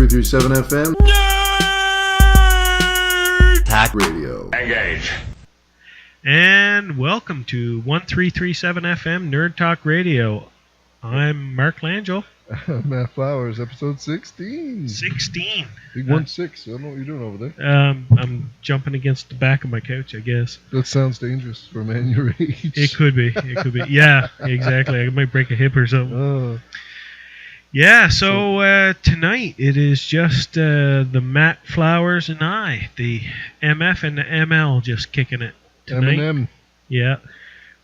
1337 FM. Talk Radio. Engage. And welcome to 1337 FM Nerd Talk Radio. I'm Mark Langell. Matt Flowers, episode 16. 16. Big 1-6. I don't know what you're doing over there. I'm jumping against the back of my couch, I guess. That sounds dangerous for a man your age. It could be. Yeah, exactly. I might break a hip or something. Yeah, so tonight it is just the Matt Flowers and I, the MF and the ML, just kicking it tonight. M&M. Yeah.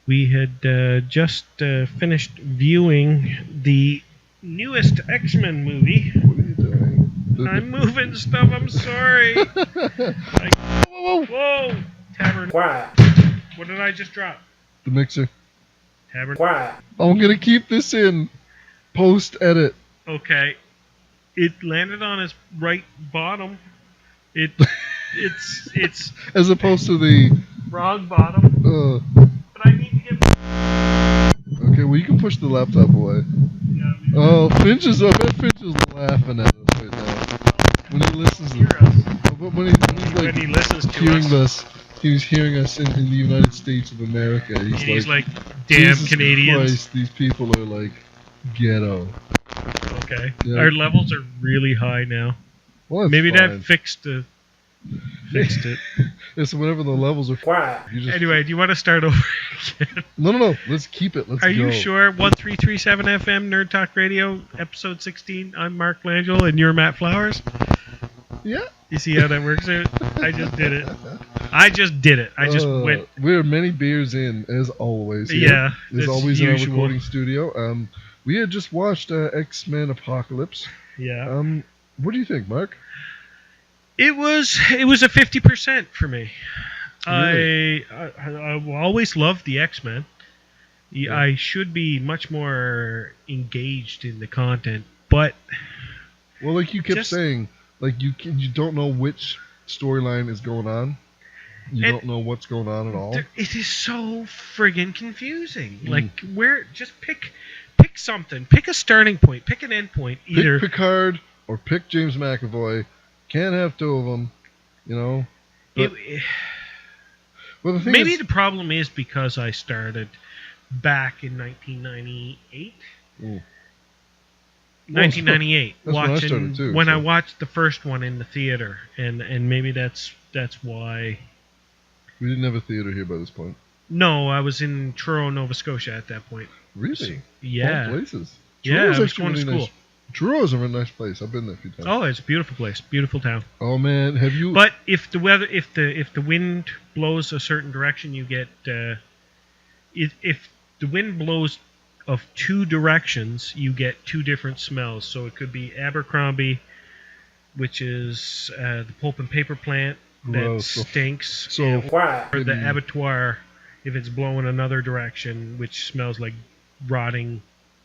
We had just finished viewing the newest X-Men movie. What are you doing? I'm moving stuff, I'm sorry. Whoa! Tavern. Quiet. What did I just drop? The mixer. Tavern. Quiet. I'm going to keep this in post-edit. Okay. It landed on its right bottom. It's As opposed to the... wrong bottom. But I need to get... Okay, well, you can push the laptop away. Yeah, Oh, I bet Finch is laughing at us right now. When he listens, hear us. when he's When he listens to hearing us. he's hearing us in the United States of America. And he's like, damn Jesus Canadians. Christ, these people are like ghetto. Okay. Yeah. Our levels are really high now. Well, that's Maybe fine. that fixed it. It's whenever the levels are. Quiet. You just, Anyway, do you want to start over again? No. Let's keep it. Let's Are go. you sure? 1337 FM Nerd Talk Radio, episode 16. I'm Mark Langell, and you're Matt Flowers. Yeah. You see how that works out? I just did it. I just went. We're many beers in, as always. Yeah, As that's always in our usual. recording studio. We had just watched X-Men Apocalypse. Yeah. What do you think, Mark? It was a 50% for me. Really? I always loved the X-Men. Yeah. I should be much more engaged in the content, but Well, like you kept Just- saying, like you don't know which storyline is going on. You And- don't know what's going on at all. it is so friggin' confusing. Mm. Like, just pick something, pick a starting point, pick an end point. Either Pick Picard or pick James McAvoy. Can't have two of them, you know. But, well, the thing maybe is, the problem is because I started back in 1998. Ooh. 1998, That's when I watching started too, when I so. watched the first one in the theater, and maybe that's why. we didn't have a theater here by this point. No, I was in Truro, Nova Scotia at that point. Really? Yeah, All places. yeah, Truro's I was actually going to really school. nice. Truro is a really nice place. I've been there a few times. Oh, it's a beautiful place, beautiful town. Oh man, have you? But if the weather, if the wind blows a certain direction, you get. If the wind blows of two directions, you get two different smells. So it could be Abercrombie, which is the pulp and paper plant that Gross. stinks, So Quiet. or the abattoir if it's blowing another direction, which smells like rotting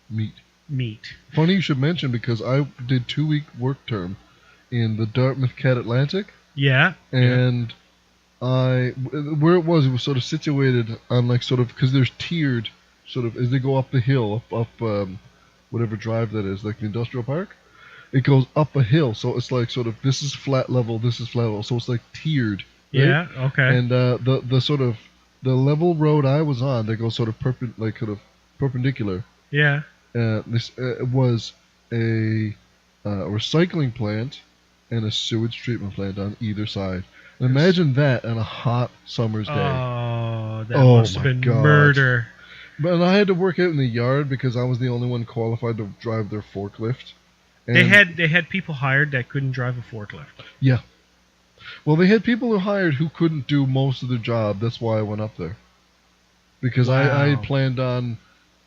meat. meat. Funny you should mention because I did 2-week work term in the Dartmouth Cat Atlantic, Yeah. and where it was sort of situated on like sort of because there's tiered sort of as they go up the hill up whatever drive that is, like the industrial park. It goes up a hill, so it's like sort of this is flat level, this is flat level, so it's like tiered. Right? Yeah. Okay. And the sort of the level road I was on that goes sort of perpendicular. yeah. This was a recycling plant and a sewage treatment plant on either side. And imagine that on a hot summer's day. Oh, that Oh must have my been God. murder. But I had to work out in the yard because I was the only one qualified to drive their forklift. And, They had people hired that couldn't drive a forklift. yeah. Well, they had people who hired who couldn't do most of the job. That's why I went up there. Because I Wow. had planned on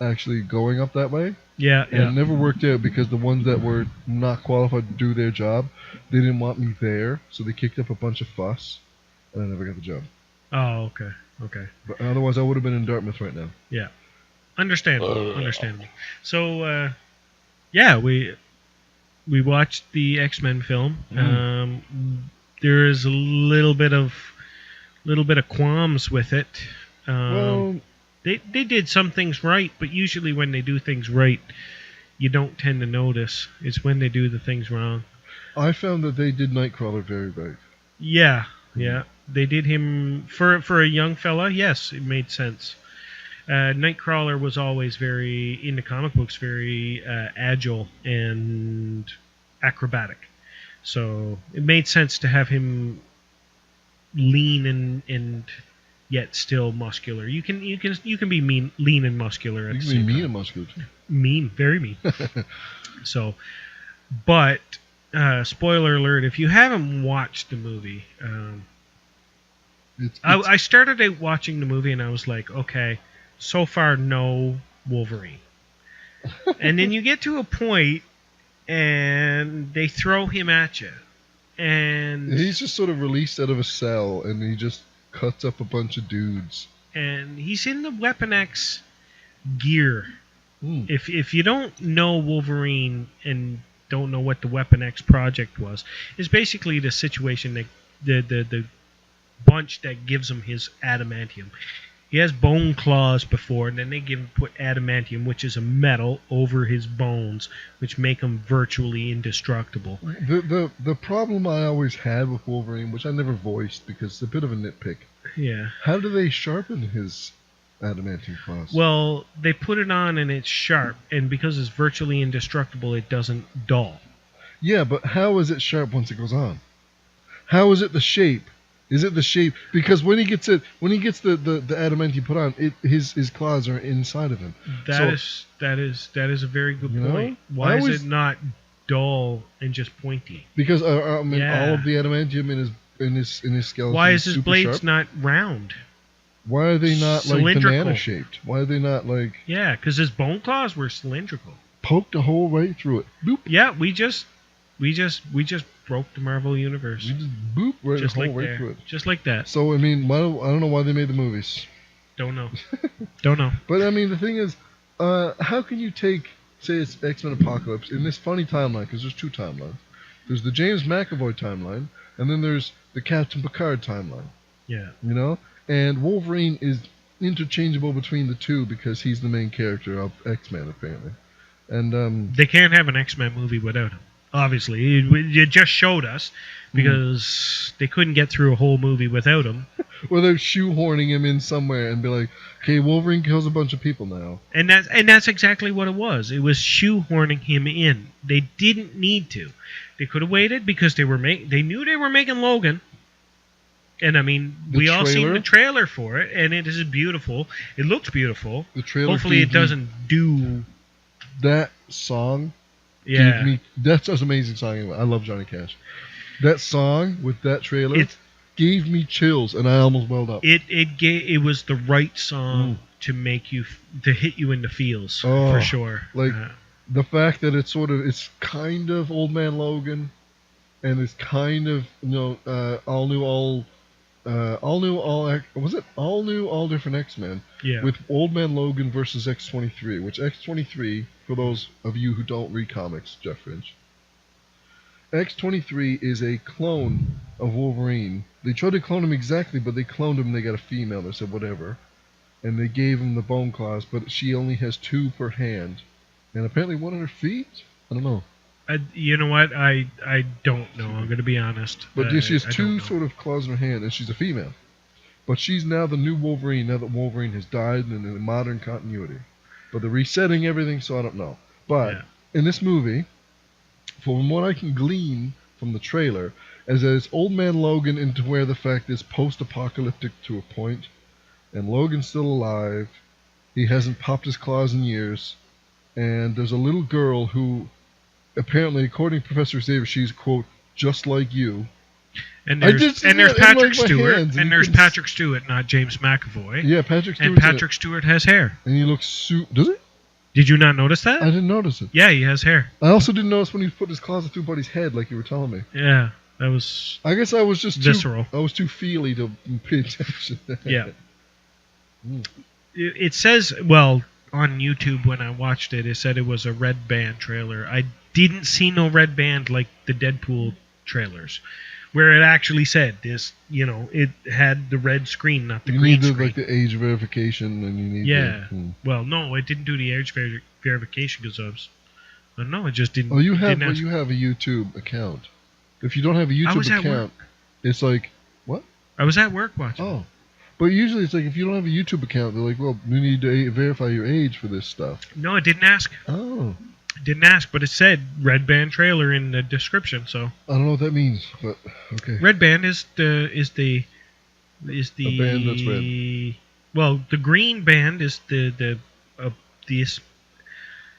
actually going up that way. Yeah. And Yeah. it never worked out because the ones that were not qualified to do their job, they didn't want me there, so they kicked up a bunch of fuss, and I never got the job. Oh, okay. Okay. But otherwise, I would have been in Dartmouth right now. Yeah. Understandable. Understandable. So, yeah, we watched the X-Men film. There is a little bit of qualms with it. Well, They did some things right, but usually when they do things right, you don't tend to notice. It's when they do the things wrong. I found that they did Nightcrawler very right. Yeah, yeah. They did him for a young fella. Yes, it made sense. Nightcrawler was always very in the comic books, very agile and acrobatic. So it made sense to have him lean and yet still muscular. You can be lean and muscular at You the can be same mean time. and muscular too. Mean, very mean. So, but spoiler alert: if you haven't watched the movie, I started out watching the movie and I was like, okay, so far no Wolverine, and then you get to a point and they throw him at you, and he's just sort of released out of a cell and he just cuts up a bunch of dudes. and he's in the Weapon X gear. Hmm. If you don't know Wolverine and don't know what the Weapon X project was, it's basically the situation that the bunch that gives him his adamantium. He has bone claws before, and then they put adamantium, which is a metal, over his bones, which make him virtually indestructible. The problem I always had with Wolverine, which I never voiced because it's a bit of a nitpick, Yeah. how do they sharpen his adamantium claws? Well, they put it on and it's sharp, and because it's virtually indestructible, it doesn't dull. Yeah, but how is it sharp once it goes on? How is it the shape? Is it the shape? Because when he gets the adamantium put on, his claws are inside of him. That is a very good You know, point. Why I is always- it not dull and just pointy? Because I mean, Yeah. all of the adamantium in his skeleton. Why is his super blades sharp. not round? Why are they not like cylindrical? banana shaped? Why are they not like Yeah, because his bone claws were cylindrical. poked a hole right through it? Boop. Yeah, we just broke the Marvel universe. You just boop right Just a hole like right that. through it. Just like that. So I mean, I don't know why they made the movies. Don't know. Don't know. But I mean, the thing is, how can you take, say, it's X-Men Apocalypse in this funny timeline? Because there's two timelines. There's the James McAvoy timeline, and then there's the Captain Picard timeline. Yeah. You know, and Wolverine is interchangeable between the two because he's the main character of X-Men apparently. And They can't have an X-Men movie without him. Obviously, you just showed us because they couldn't get through a whole movie without him. well, they're shoehorning him in somewhere and be like, okay, Wolverine kills a bunch of people now. And that's exactly what it was. It was shoehorning him in. They didn't need to. They could have waited because they knew they were making Logan. And I mean, The we all seen trailer? the trailer for it, and it is beautiful. It looks beautiful. The trailer. Hopefully, it gave me doesn't do. that song. Yeah, That's an amazing song. I love Johnny Cash. That song with that trailer It's- gave me chills, and I almost welled up. it was the right song to make you to hit you in the feels for sure. like- The fact that it's kind of Old Man Logan, and it's kind of all new, all different X-Men yeah, with Old Man Logan versus X-23, which X-23, for those of you who don't read comics, Jeff Finch, X-23 is a clone of Wolverine. They tried to clone him exactly, but they cloned him and they got a female. They said whatever, and they gave him the bone claws, but she only has 2 per hand, and apparently 1 on her feet. I don't know. you know what? I don't know. I'm gonna be honest. But she has I 2 don't know. sort of claws in her hand, and she's a female. But she's now the new Wolverine, now that Wolverine has died in the modern continuity. But they're resetting everything, so I don't know. But Yeah. in this movie, from what I can glean from the trailer, is that it's Old Man Logan into where the fact is post-apocalyptic to a point, and Logan's still alive. He hasn't popped his claws in years, and there's a little girl who, apparently, according to Professor Xavier, she's, quote, just like you. And I there's did see and there's that in, like, Patrick my Stewart, hands, and and you there's couldn't Patrick Stewart, not James McAvoy. Yeah, Patrick Stewart's And in it. Patrick Stewart has hair. And he looks does he? Did you not notice that? I didn't notice it. Yeah, he has hair. I also didn't notice when he put his claws through Buddy's head, like you were telling me. Yeah, that was I guess I was just visceral. I was too feely to pay attention. Yeah. Mm. It says, well, on YouTube when I watched it, it said it was a Red Band trailer. I didn't see no Red Band like the Deadpool trailers, where it actually said this. It had the red screen, not the You green need the, screen. like the age verification, and you need Yeah. the, Well, no, it didn't do the age verification because No, it just didn't. Oh, you have, didn't but ask. you have a YouTube account. If you don't have a I was YouTube at account, it's like, what? I was at work watching. Oh. But usually it's like if you don't have a YouTube account, they're like, well, we need to verify your age for this stuff. No, it didn't ask. Oh. It didn't ask, but it said Red Band trailer in the description. So I don't know what that means, but okay. Red Band is the A band that's red. Well, the green band is this.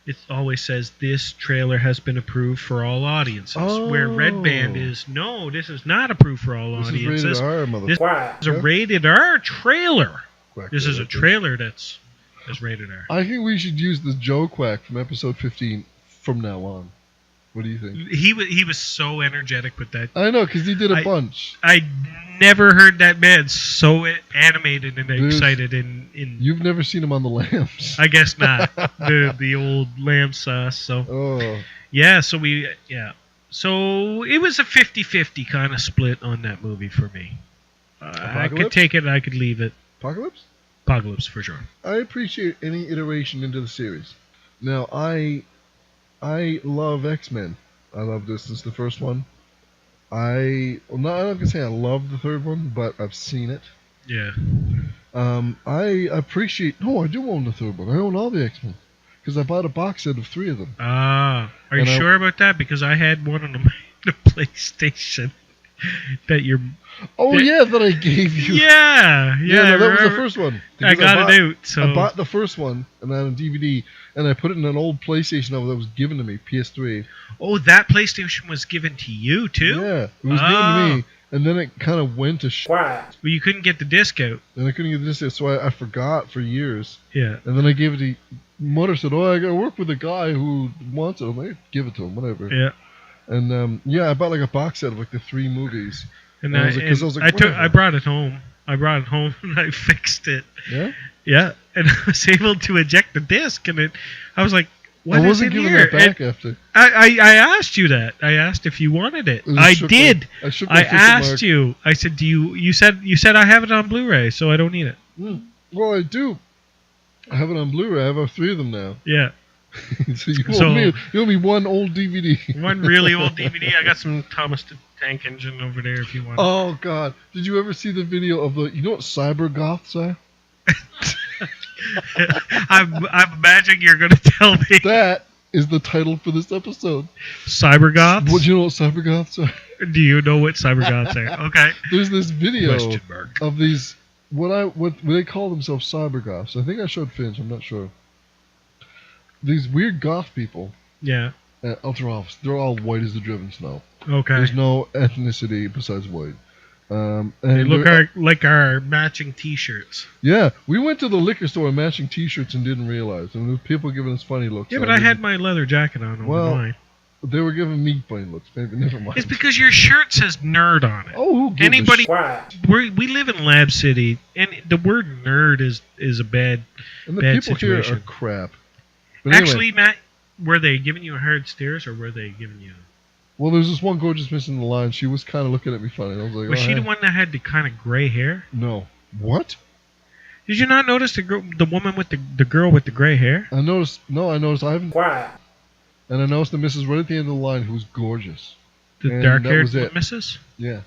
It always says this trailer has been approved for all audiences. Where Red Band Oh. is no, this is not approved for all This is audiences. rated R, This motherfucker. is a rated R trailer. Quack, This is a quack. trailer that's rated R. I think we should use the Joe Quack from episode 15 from now on. What do you think? He was so energetic with that. I know, because he did a I- bunch. I never heard that man so animated and Dude, excited in You've never seen him on the Lambs. I guess not. the old lamb sauce. So Oh. yeah, so it was a 50-50 kind of split on that movie for me. I could Apocalypse? take it, I could leave it. Apocalypse? Apocalypse for sure. I appreciate any iteration into the series. Now, I love X-Men. I love this since the first one. I'm not going to say I love the third one, but I've seen it. Yeah. I appreciate... No, I do own the third one. I own all the X-Men. Because I bought a box set of 3 of them. Ah, are you And I- sure about that? Because I had one on the PlayStation that you're. Oh, yeah, that I gave you. Yeah, no, that was the remember? first one. I Because got it out. So I bought the first one, and then on DVD, and I put it in an old PlayStation that was given to me, PS3. oh, that PlayStation was given to you too. Yeah, it was given to me, and then it kind of went to shit, Well, you couldn't get the disc out. and I couldn't get this, so I forgot for years. Yeah. And then I gave it to Mother said, "Oh, I gotta work with a guy who wants it." I'm like, "Give it to him, whatever." Yeah. And I bought like a box set of like the 3 movies. And I was like- 'cause I was like, I whatever. brought it home. I brought it home and I fixed it. Yeah, Yeah, and I was able to eject the disc, and I was like, "What I is wasn't in giving here?" that back after. I asked you that. I asked if you wanted it. It was I shook did. I shook my I fist at Mark. asked you. I said, "Do you?" You said I have it on Blu-ray, so I don't need it. Well, I do. I have it on Blu-ray. I have 3 of them now. Yeah, So you So- owe me one old DVD. one really old DVD. I got some Thomas the Tank Engine over there if you want. Oh God! Did you ever see the video of the? You know what cyber goths are? I'm imagining you're going to tell me That is the title for this episode. Cybergoths. What do you know what cyber goths are? Do you know what Cybergoths are? Okay. There's this video Question mark. of these. What they call themselves cyber goths. I think I showed Finch. I'm not sure. These weird goth people. Yeah. They're all white as the driven snow. Okay. There's no ethnicity besides white. And They look they're- like our matching T-shirts. Yeah, we went to the liquor store matching T-shirts and didn't realize. And there was people giving us funny looks. Yeah, so but I had didn't- my leather jacket on over Well, mine. They were giving me funny looks. Maybe never mind. It's because your shirt says nerd on it. Oh, who gives a Anybody? sh- We live in Lab City, and the word nerd is a bad. And the bad people here situation. are crap. But anyway, Actually, Matt, were they giving you hard stares or were they giving you? well, there's this one gorgeous miss in the line. She was kind of looking at me funny. I was like, Was oh, she the hey. one that had the kind of gray hair? No. What? Did you not notice the woman with the girl with the gray hair? I noticed. No, I noticed. I haven't. And I noticed the missus right at the end of the line who was gorgeous. The And dark-haired that was it. Mrs. Yeah.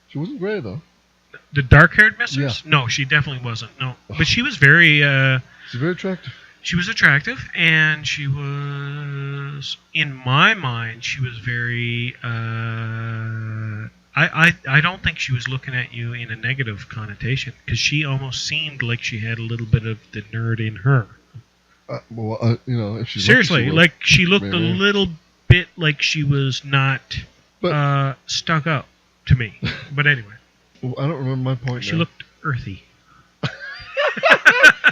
She wasn't gray though. The dark-haired Mrs. Yeah. No, she definitely wasn't. No, but she was very. She's very attractive. She was attractive, and she was, in my mind, she was very. I don't think she was looking at you in a negative connotation because she almost seemed like she had a little bit of the nerd in her. If she's Seriously, lucky, like she looked a Maybe. little bit like she was not But- stuck up to me. But anyway, she would. I don't remember my point. she now. looked earthy,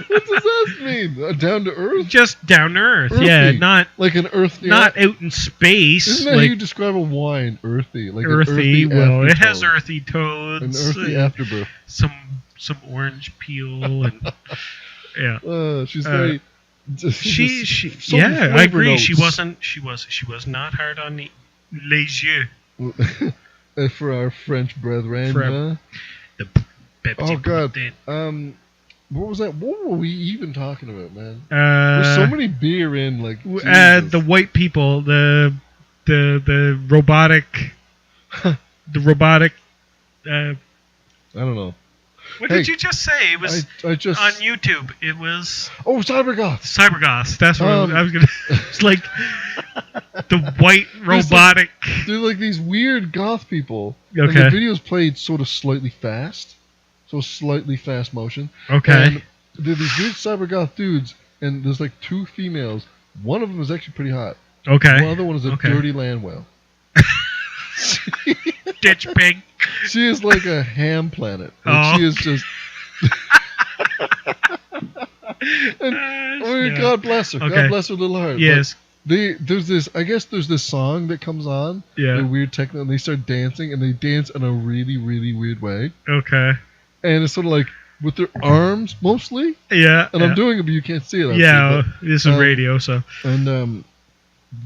What does that mean? Down to earth? just down to earth. Yeah, Earthy. not Like an earthy. not out in space. Isn't that like, how you describe a wine? Earthy. Like earthy. An earthy Well, it has aftertone. earthy toads. An earthy afterbirth. some orange peel and yeah. She's Uh, very. She so yeah, flavor I agree. She notes. was not hard on the les yeux. For our French brethren. For huh? The Pepsi. Oh, God. Boutet. What was that? What were we even talking about, man? There's so many beer in, like, Jesus. the white people, the robotic, the robotic. I don't know. What Hey, did you just say? It was I just... on YouTube. It was Oh, Cybergoth! Cybergoth. That's what I was gonna. It's like the white There's robotic. They're like these weird goth people. And Okay. the video's played sort of slightly fast. So slightly fast motion. Okay. And they're these weird cybergoth dudes, and there's like two females. One of them is actually pretty hot. Okay. One other one is a Okay. dirty land whale. Ditch pig. She is like a ham planet. Oh. Like, she is just... and, Yeah. God bless her. Okay. God bless her little heart. Yes. There's this song that comes on. Yeah. The weird techno, and they start dancing, and they dance in a really, really weird way. Okay. And it's sort of like with their arms mostly. Yeah. And yeah. I'm doing it, but you can't see it. obviously, Yeah. This is um, radio, so.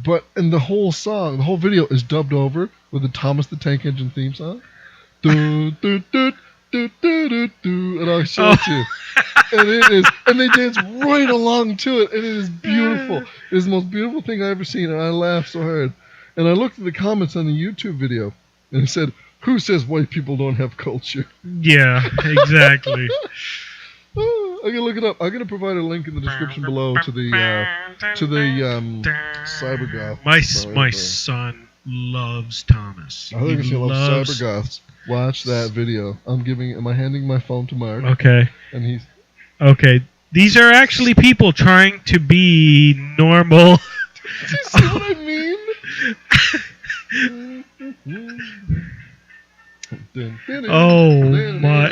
but the whole song, the whole video is dubbed over with the Thomas the Tank Engine theme song. Do, do, do, do, do, do, do, and I'll show it to you. And it is, and they dance right along to it, and it is beautiful. It is the most beautiful thing I've ever seen, and I laughed so hard. And I looked at the comments on the YouTube video, and it said, "Who says white people don't have culture?" Yeah. Exactly. I'm gonna look it up. I'm gonna provide a link in the description below to the Cybergoth. My son loves Thomas. I think He he loves loves. Cybergoths. Watch that video. Am I handing my phone to Mark? Okay. And he's Okay. These are actually people trying to be normal. Do you see what I mean? Oh my.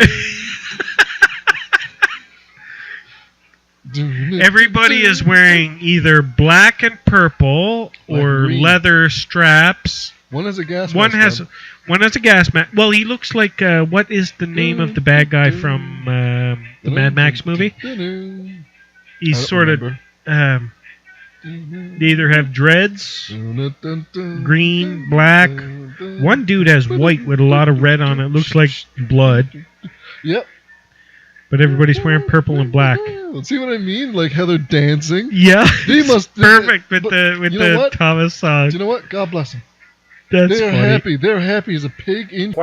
Everybody is wearing either black and purple or green. leather straps. One has a gas One mask has on. one has a gas mask. Well, he looks like what is the name of the bad guy from the Mad Max movie? I He's don't sort of remember. they either have dreads, green, black. One dude has white with a lot of red on it. Looks like blood. Yep. But everybody's wearing purple and black. See what I mean? Like how they're dancing. Yeah, They it's must- perfect with but the you know what? Thomas song. Do you know what? God bless them. That's They're funny. happy. They're happy as a pig in.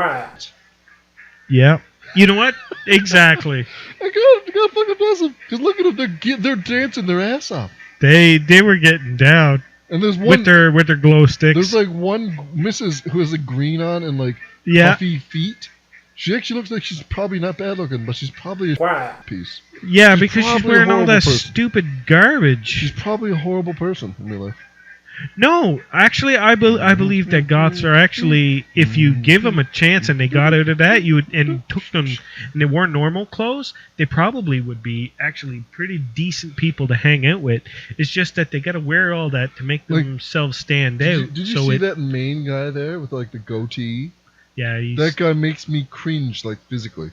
Yeah. You know what? Exactly. God fucking bless them. Because look at them. They're dancing their ass off. They were getting down And there's one. with their glow sticks. There's like one Mrs. who has a green on and like Yeah. puffy feet. She actually looks like she's probably not bad looking, but she's probably a piece. Yeah, She's because she's probably a wearing all horrible that person. stupid garbage. She's probably a horrible person in real life. No, actually, I believe that goths are actually, if you give them a chance and they got out of that, and took them, and they wore normal clothes, they probably would be actually pretty decent people to hang out with. It's just that they got to wear all that to make Like, themselves stand out. Did you so see that main guy there with like the goatee? Yeah, That guy makes me cringe, like physically.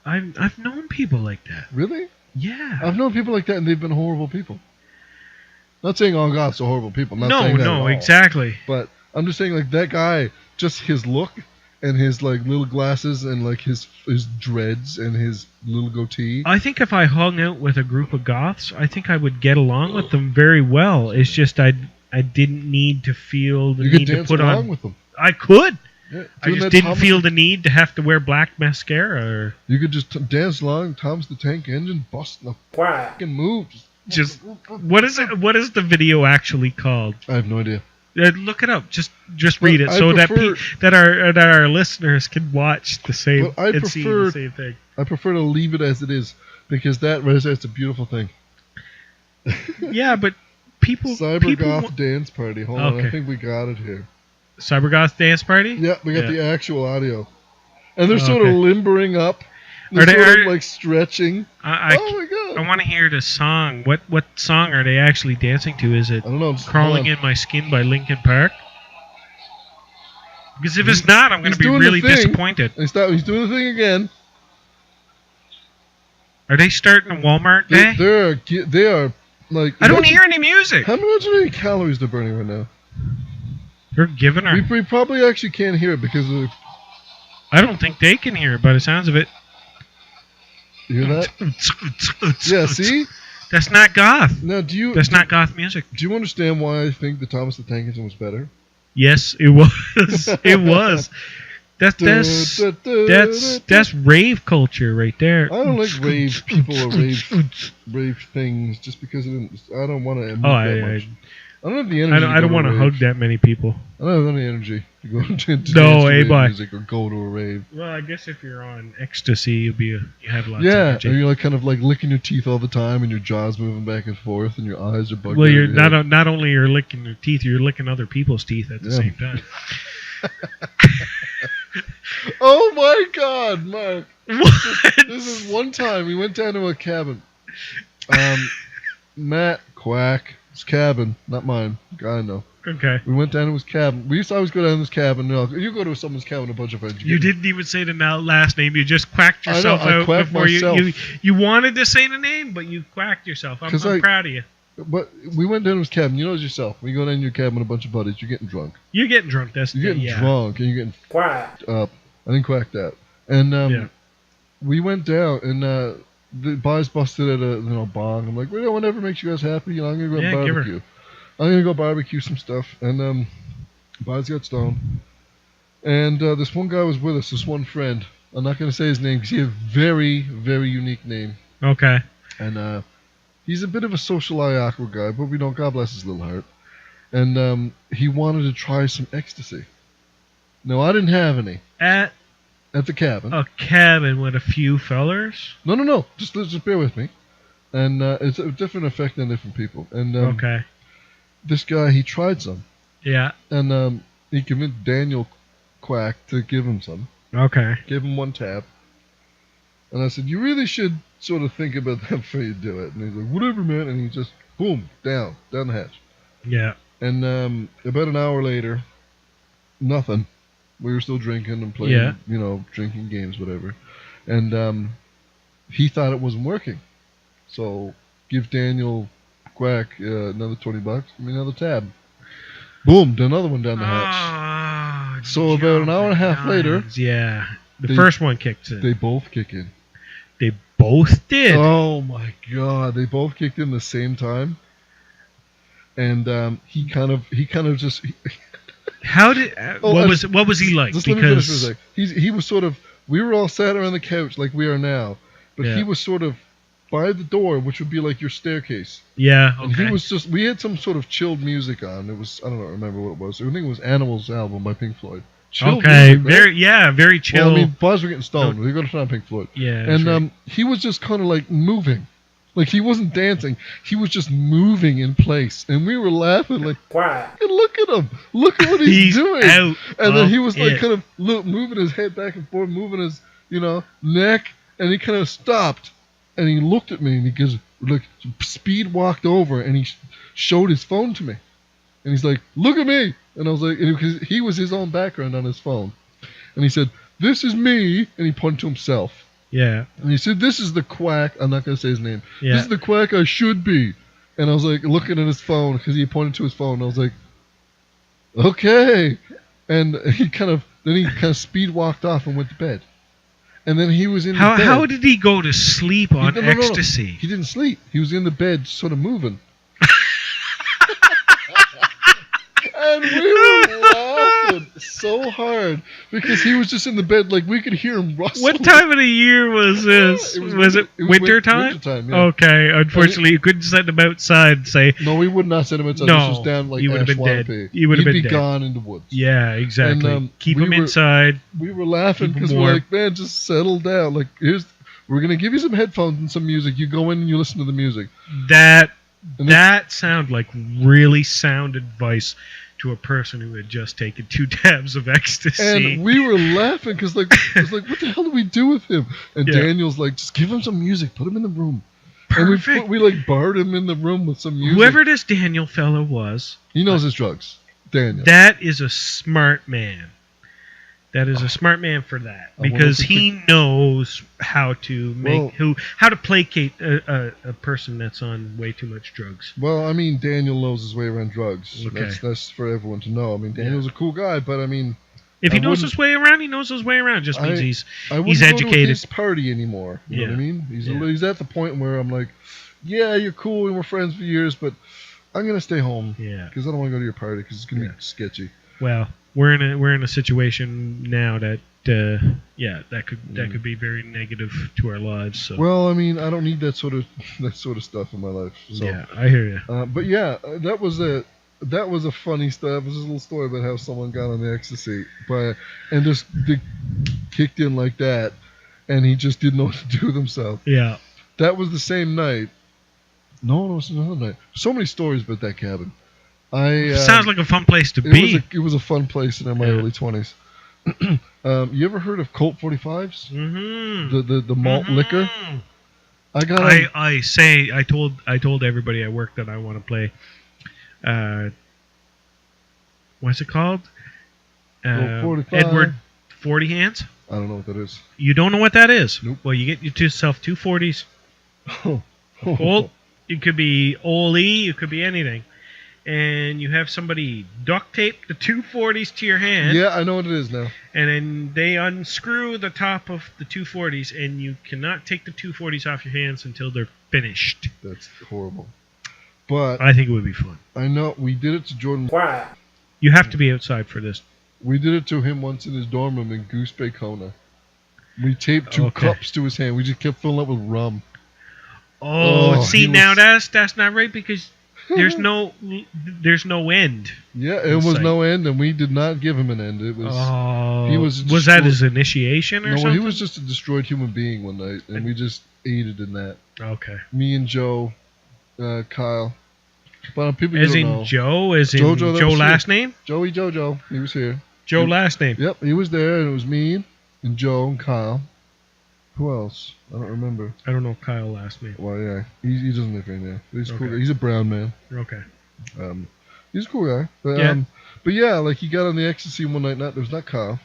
I've known people like that. Really? Yeah. I've known people like that, and they've been horrible people. Not saying all goths are horrible people. I'm not saying that at No, all. exactly. But I'm just saying, like, that guy, just his look and his like little glasses and like his dreads and his little goatee. I think if I hung out with a group of goths, I think I would get along with them very well. It's just I didn't need to feel the You could need to dance put along on. with them. I could. Yeah, I doing just that didn't Thomas- feel the need to have to wear black mascara or You could just dance along, Thomas the Tank Engine, busting a fucking move. just what is it? What is the video actually called? I have no idea. Look it up. Just read it I so prefer- that our listeners can watch the same Well, I and see the prefer- same thing. I prefer to leave it as it is because that's a beautiful thing. Yeah, but people Cybergoth dance party. Hold on, I Okay. think we got it here. Cybergoth dance party. Yeah, we got Yeah. the actual audio, and they're Oh, sort okay. of limbering up. Are They're they- sort are- of like stretching. I Oh my god! want to hear the song. What song are they actually dancing to? Is it I don't know. Just "Crawling hold on. in My Skin" by Linkin Park? Because if it's not, I'm going he's to be doing the really thing. disappointed. He's doing the thing again. Are they starting a Walmart day? They are like. I don't hear any music. How many calories they're burning right now? They're giving her. We probably actually can't hear it because of. I don't think they can hear it by the sounds of it. You hear that? Yeah, see? That's not goth. Now, That's not goth music. do you understand why I think the Thomas the Tank Engine was better? Yes, it was. It was. That's rave culture right there. I don't like rave people or rave things just because I don't want to emit that much. I don't have the energy. I don't want to hug that many people. I don't have any energy to go to dance No, to hey, rave bye. music or go to a rave. Well, I guess if you're on ecstasy, you have lots of Yeah, energy. and you're like kind of like licking your teeth all the time, and your jaw's moving back and forth, and your eyes are bugging. Well, you're not only you're licking your teeth, you're licking other people's teeth at the same time. Oh my God, Mark! What? This is one time we went down to a cabin. Matt Quack, his cabin, not mine. Guy I know. Okay. We went down to his cabin. We used to always go down to his cabin. You go to someone's cabin, a bunch of friends. You didn't even say the last name. You just quacked yourself I out quacked before myself. you wanted to say the name, but you quacked yourself. I'm proud of you. But we went down to his cabin. You know as yourself. When you go down to your cabin with a bunch of buddies, you're getting drunk. You're getting drunk. You're getting drunk, and you're getting Quack. up. I didn't quack that. And we went down, and the boys busted at a bong. I'm like, well, whatever makes you guys happy. I'm gonna go barbecue. I'm gonna go barbecue some stuff. And boys got stoned. And this one guy was with us. This one friend. I'm not gonna say his name because he had a very, very unique name. Okay. And he's a bit of a socially awkward guy, but we don't. God bless his little heart. And he wanted to try some ecstasy. No, I didn't have any. At the cabin. A cabin with a few fellers? No. Just bear with me. And it's a different effect on different people. And okay. This guy, he tried some. Yeah. And he convinced Daniel Quack to give him some. Okay. Gave him one tab. And I said, you really should sort of think about that before you do it. And he's like, whatever, man. And he just, boom, down the hatch. Yeah. And about an hour later, nothing. We were still drinking and playing, drinking games, whatever. And he thought it wasn't working. So give Daniel Quack another $20. Give me another tab. Boom, another one down the hatch. So about an hour and a half later, yeah, the first one kicked in. They both kick in. They both did. Oh my God! They both kicked in the same time. And he kind of just. How did what was he like? Just let me finish for a sec. He was sort of. We were all sat around the couch like we are now, but he was sort of by the door, which would be like your staircase. Yeah. Okay. And he was just. We had some sort of chilled music on. It was. I don't remember what it was. I think it was Animals album by Pink Floyd. Chilled music, right? Very chill. Well, I mean, boys were getting stoned. We got to turn on Pink Floyd. Yeah. And right. He was just kind of like moving. Like, he wasn't dancing. He was just moving in place. And we were laughing like, Quack. Look at him. Look at what he's doing. Out and then he was like kind of moving his head back and forth, moving his, neck. And he kind of stopped. And he looked at me and he goes, look, speed walked over and he showed his phone to me. And he's like, look at me. And I was like, because he was his own background on his phone. And he said, this is me. And he pointed to himself. Yeah. And he said, this is the quack. I'm not going to say his name. Yeah. This is the quack I should be. And I was like, looking at his phone, because he pointed to his phone. And I was like, okay. And he kind of speed walked off and went to bed. And then he was in the bed. How did he go to sleep on ecstasy? He didn't sleep. He was in the bed sort of moving. And we were laughing so hard because he was just in the bed, like we could hear him rustle. What time of the year was this? Was it winter time? Winter time, yeah. Okay, unfortunately, you couldn't send him outside and say... No, we would not send him outside. No, this was down like he would have been dead. He would have been He'd dead. be gone in the woods. Yeah, exactly. And, keep him inside. We were laughing because we're like, man, just settle down. Like, we're going to give you some headphones and some music. You go in and you listen to the music. That sounded like really sound advice to a person who had just taken 2 dabs of ecstasy. And we were laughing because, like, it's like, what the hell do we do with him? And Daniel's like, just give him some music. Put him in the room. Perfect. And we like, barred him in the room with some music. Whoever this Daniel fellow was... He knows his drugs. Daniel. That is a smart man. That is a smart man for that. Because he knows how to how to placate a person that's on way too much drugs. Well, I mean, Daniel knows his way around drugs. Okay. That's for everyone to know. I mean, Daniel's a cool guy, but I mean... If he I knows wouldn't- his way around, he knows his way around. Just means I wouldn't he's go to educated. his party anymore. You know what I Yeah. mean? Yeah. He's at the point where I'm like, yeah, you're cool and we're friends for years, but I'm gonna stay home Yeah. because I don't want to go to your party because it's gonna Yeah. be sketchy. Well, we're in a situation now that that could be very negative to our lives. So Well, I mean, I don't need that sort of stuff in my life. So, yeah, I hear you. but yeah, that was a funny stuff. It was just a little story about how someone got on the ecstasy, and just kicked in like that, and he just didn't know what to do with himself. Yeah. That was the same night. No, it was another night. So many stories about that cabin. Sounds like a fun place to be. It was a fun place in my Yeah. early 20s. You ever heard of Colt 45s? Mm-hmm. The malt liquor. I told everybody at work that I want to play. What's it called? Colt 45. Edward 40 Hands. I don't know what that is. You don't know what that is? Nope. Well, you get yourself 240s. Old, it could be Ole, it could be anything. And you have somebody duct tape the 240s to your hand. Yeah, I know what it is now. And then they unscrew the top of the 240s, and you cannot take the 240s off your hands until they're finished. That's horrible. But I think it would be fun. I know we did it to Jordan. You have to be outside for this. We did it to him once in his dorm room in Goose Bay, Kona. We taped 2 Okay. cups to his hand. We just kept filling up with rum. Oh, see, he now was- that's not right because there's no end. Yeah, it was Insane. no end, and we did not give him an end. It was Oh, he was was that destroyed- his initiation or no, something? he was just a destroyed human being one night, and we just aided in that. Okay. Me and Joe, Kyle. But people As don't in know. Joe, as in Jojo, that Joe was last name? Joey Jojo, he was here. Joe last name. Yep, he was there, and it was me and Joe and Kyle. Who else? I don't remember. I don't know Kyle last name. Well, yeah, he doesn't live right now. He's a cool Okay. guy. He's a brown man. Okay. He's a cool guy. But, Yeah. but yeah, like he got on the ecstasy one night. It was not Kyle.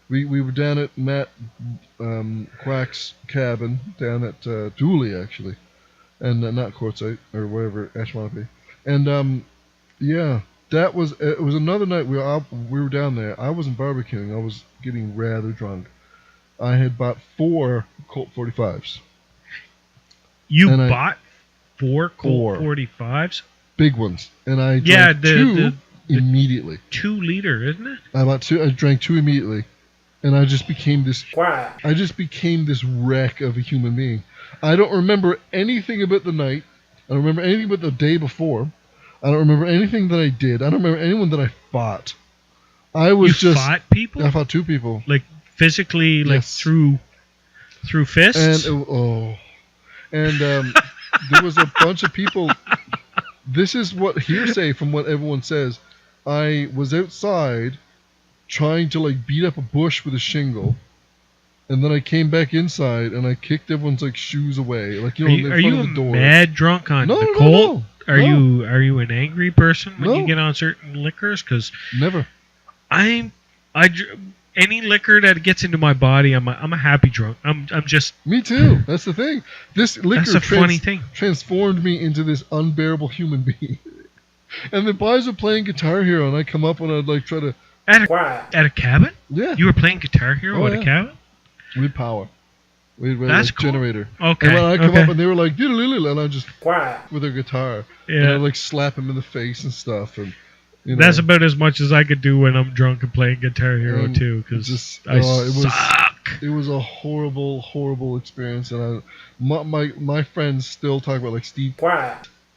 We were down at Matt Quack's cabin down at Dooley actually, and not Quartzite or wherever Ashwanabe. And yeah, it was another night we were down there. I wasn't barbecuing. I was getting rather drunk. I had bought 4 Colt 45s. You And I- bought 4 4. Colt 45s? Big ones, and I drank Yeah, 2 the immediately. 2 liter, isn't it? I bought 2. I drank 2 immediately, and I just became this. I just became this wreck of a human being. I don't remember anything about the night. I don't remember anything about the day before. I don't remember anything that I did. I don't remember anyone that I fought. I was You just. fought people? I fought 2 people, Like physically, like Yes. through fists? and there was a bunch of people. This is what hearsay from what everyone says. I was outside trying to like beat up a bush with a shingle, and then I came back inside and I kicked everyone's like shoes away, like Are in you, front are you of a the door. mad drunk on No, the no, Colt? no, Are no. you an angry person when No. you get on certain liquors? Because Never. any liquor that gets into my body, I'm a happy drunk. I'm just Me too. That's the thing. This liquor that's a funny thing. transformed me into this unbearable human being. And the boys are playing Guitar Hero, and I come up and I'd like try to. At a cabin? Yeah. You were playing Guitar Hero Oh, at yeah. a cabin? With power. We had That's like cool. generator. Okay. And when I come okay. up and they were like, "Diddle-diddle," and I just with their guitar, and I yeah. like slap him in the face and stuff, and you know, That's about as much as I could do when I'm drunk and playing Guitar Hero And too, because just- I it was- suck. it was a horrible, horrible experience, and my friends still talk about like Steve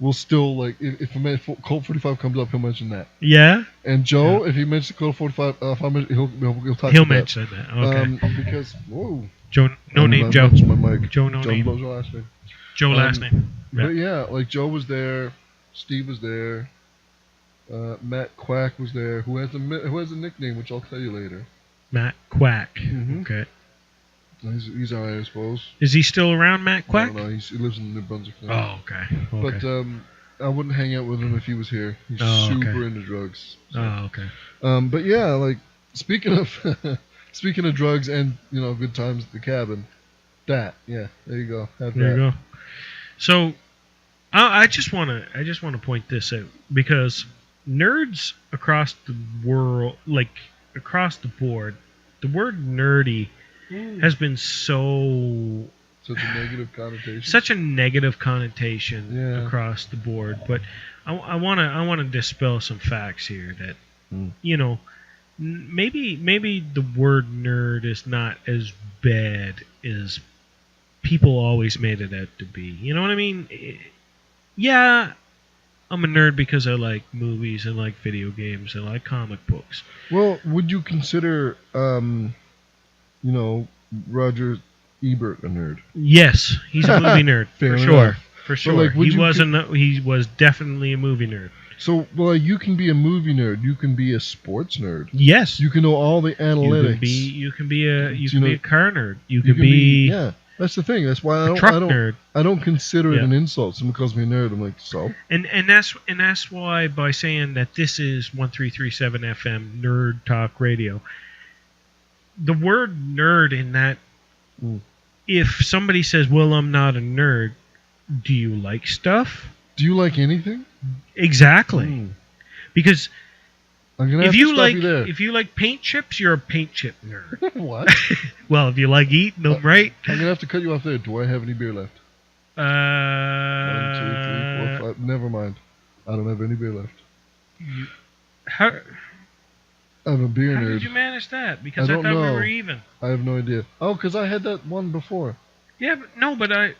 will still like if Colt 45 comes up, he'll mention that, Yeah, and Joe if he mentions Colt 45, if I mention, he'll talk he'll about mention that. Okay. because whoa, Joe, no name I Joe. mentioned my mic. Joe, no John name. blows your last name. Joe last name. Yeah. But yeah, like Joe was there, Steve was there, Matt Quack was there, who has a nickname which I'll tell you later. Matt Quack. Mhm. Okay. He's alright, I suppose. Is he still around, Matt Quack? I don't know. He lives in New Brunswick now. Oh, okay. Okay. But I wouldn't hang out with him if he was here. He's Oh, okay. super into drugs. So. Oh, okay. But yeah, like speaking of drugs and good times at the cabin. There you go. Have There that. you go. So, I just want to point this out because nerds across the world, like across the board, the word nerdy has been so Such a negative connotation. such a negative connotation Yeah. across the board. But I wanna dispel some facts here that Mm. you know maybe the word nerd is not as bad as people always made it out to be. You know what I mean? Yeah, I'm a nerd because I like movies and like video games and like comic books. Well, would you consider, Roger Ebert a nerd? Yes, he's a movie nerd Fair for enough. sure. For sure, like, would you he was definitely a movie nerd. So, well, you can be a movie nerd. You can be a sports nerd. Yes, You can know all the analytics. you can be a know- car nerd. You You can be yeah. That's the thing. That's why a truck nerd. I don't consider it Yeah. an insult. Someone calls me a nerd. I'm like, so? And that's why by saying that this is 1337 FM Nerd Talk Radio, the word nerd in that, Mm. if somebody says, "Well, I'm not a nerd," do you like stuff? Do you like anything? Exactly, Mm. because I'm gonna if have you to stop like you there. if you like paint chips, you're a paint chip nerd. What? Well, if you like eating them, right? I'm gonna have to cut you off there. Do I have any beer left? 1, 2, 3, 4, 5. Never mind. I don't have any beer left. How I'm a beer how nerd. did you manage that? Because I I don't thought we know. were even. I have no idea. Oh, because I had that one before. Yeah, but I.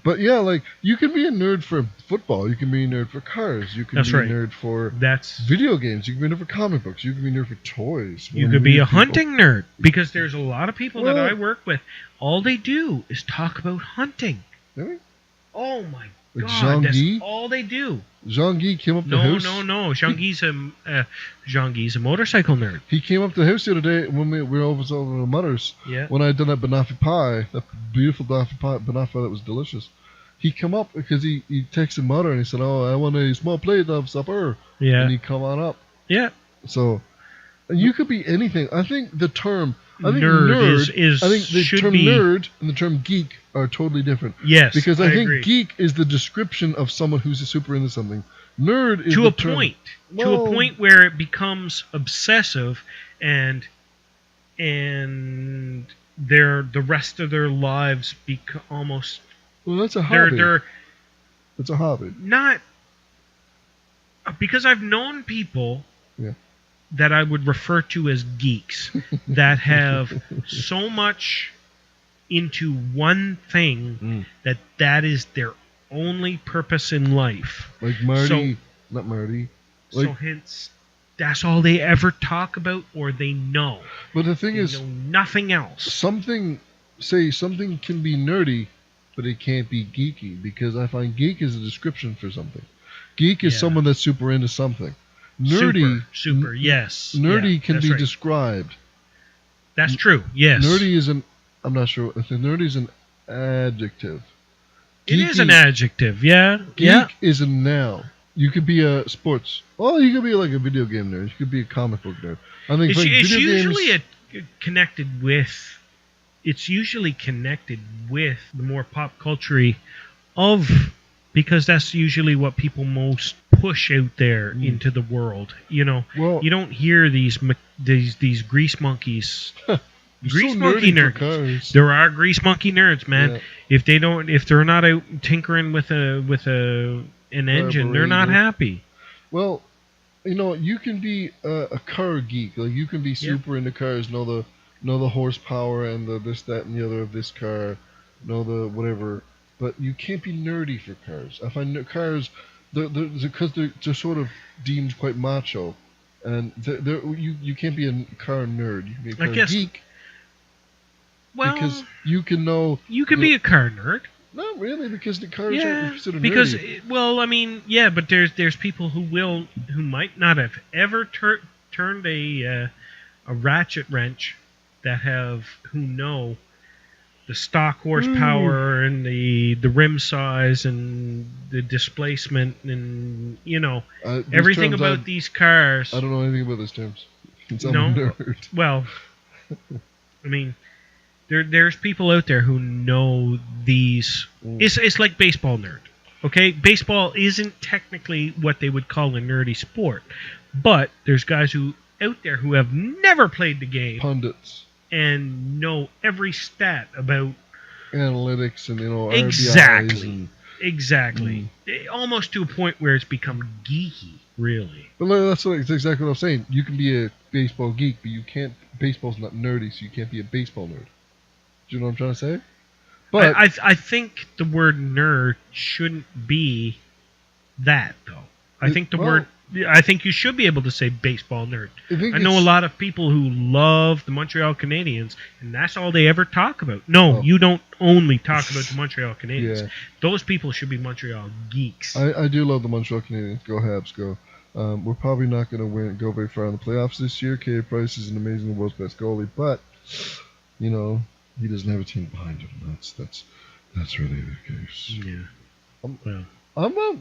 But yeah, like, you can be a nerd for football. You can be a nerd for cars. You can That's be right. a nerd for That's video games. You can be a nerd for comic books. You can be a nerd for toys. you We're could be weird a people. hunting nerd because there's a lot of people that Well- I work with. All they do is talk about hunting. Really? Oh my Like god, that's Jean-Guy? all they do. Jean-Guy came up to the No, house. no. Jean-Guy's a motorcycle nerd. He came up to the house the other day when we were over the Mutters. Yeah. When I had done that banoffee pie, that beautiful banoffee pie that was delicious. He come up because he texted Mother and he said, "Oh, I want a small plate of supper." Yeah. And he come on up. Yeah. So you could be anything. I think the term Nerd nerd is I think the should term be nerd and the term geek are totally different. yes Because I think agree. geek is the description of someone who's super into something. Nerd is to the a term. point to Well- a point where it becomes obsessive and the rest of their lives almost Well, that's a hobby. they're It's a hobby. not because I've known people Yeah. that I would refer to as geeks that have so much into one thing that is their only purpose in life. Like Marty, not Marty. So Like, hence that's all they ever talk about or they know. but the thing They is, know nothing else. something can be nerdy, but it can't be geeky because I find geek is a description for something. Geek is Yeah. someone that's super into something. Nerdy, super, yes. nerdy Yeah, can that's be right. described. That's true. Yes. Nerdy is an. I'm not sure. I think nerdy is an adjective. It is an Geeky- adjective. Yeah. Geek Yeah. is a noun. You could be a sports. Oh, you could be like a video game nerd. You could be a comic book nerd. I think It's, like it's video usually games. connected with. It's usually connected with the more pop culture of because that's usually what people most push out there into the world. You know, Well, you don't hear these grease monkeys. you're Grease so monkey nerdy for nerds. cars. There are grease monkey nerds, man. Yeah. If they're not out tinkering with an engine, they're not Carburetor. happy. Well, you can be a car geek. Like you can be super into cars, know the horsepower and the this, that, and the other of this car, know the whatever. But you can't be nerdy for cars. I find cars, because they're sort of deemed quite macho, and you can't be a car nerd. You can be a I car guess- geek Well, because you can know. you could be a car nerd. Not really, because the cars Yeah, aren't considered because nerdy. well, I mean, yeah, but there's people who might not have ever turned a ratchet wrench who know the stock horsepower and the rim size and the displacement and These everything terms about these cars. I don't know anything about those terms. I'm No. a nerd. Well, I mean, there's people out there who know these. It's like baseball nerd. Okay, baseball isn't technically what they would call a nerdy sport, but there's guys who out there who have never played the game Pundits, and know every stat about analytics, and exactly. RBIs and Exactly. Almost to a point where it's become geeky, really. But that's exactly what I'm saying. You can be a baseball geek, but you can't. Baseball's not nerdy, so you can't be a baseball nerd. Do you know what I'm trying to say? But I think the word nerd shouldn't be that, though. I think you should be able to say baseball nerd. I know a lot of people who love the Montreal Canadiens, and that's all they ever talk about. No, you don't only talk about the Montreal Canadiens. Yeah. Those people should be Montreal geeks. I do love the Montreal Canadiens. Go Habs, go. We're probably not going to go very far in the playoffs this year. Carey Price is an amazing, the world's best goalie, but he doesn't have a team behind him. That's really the case. Yeah.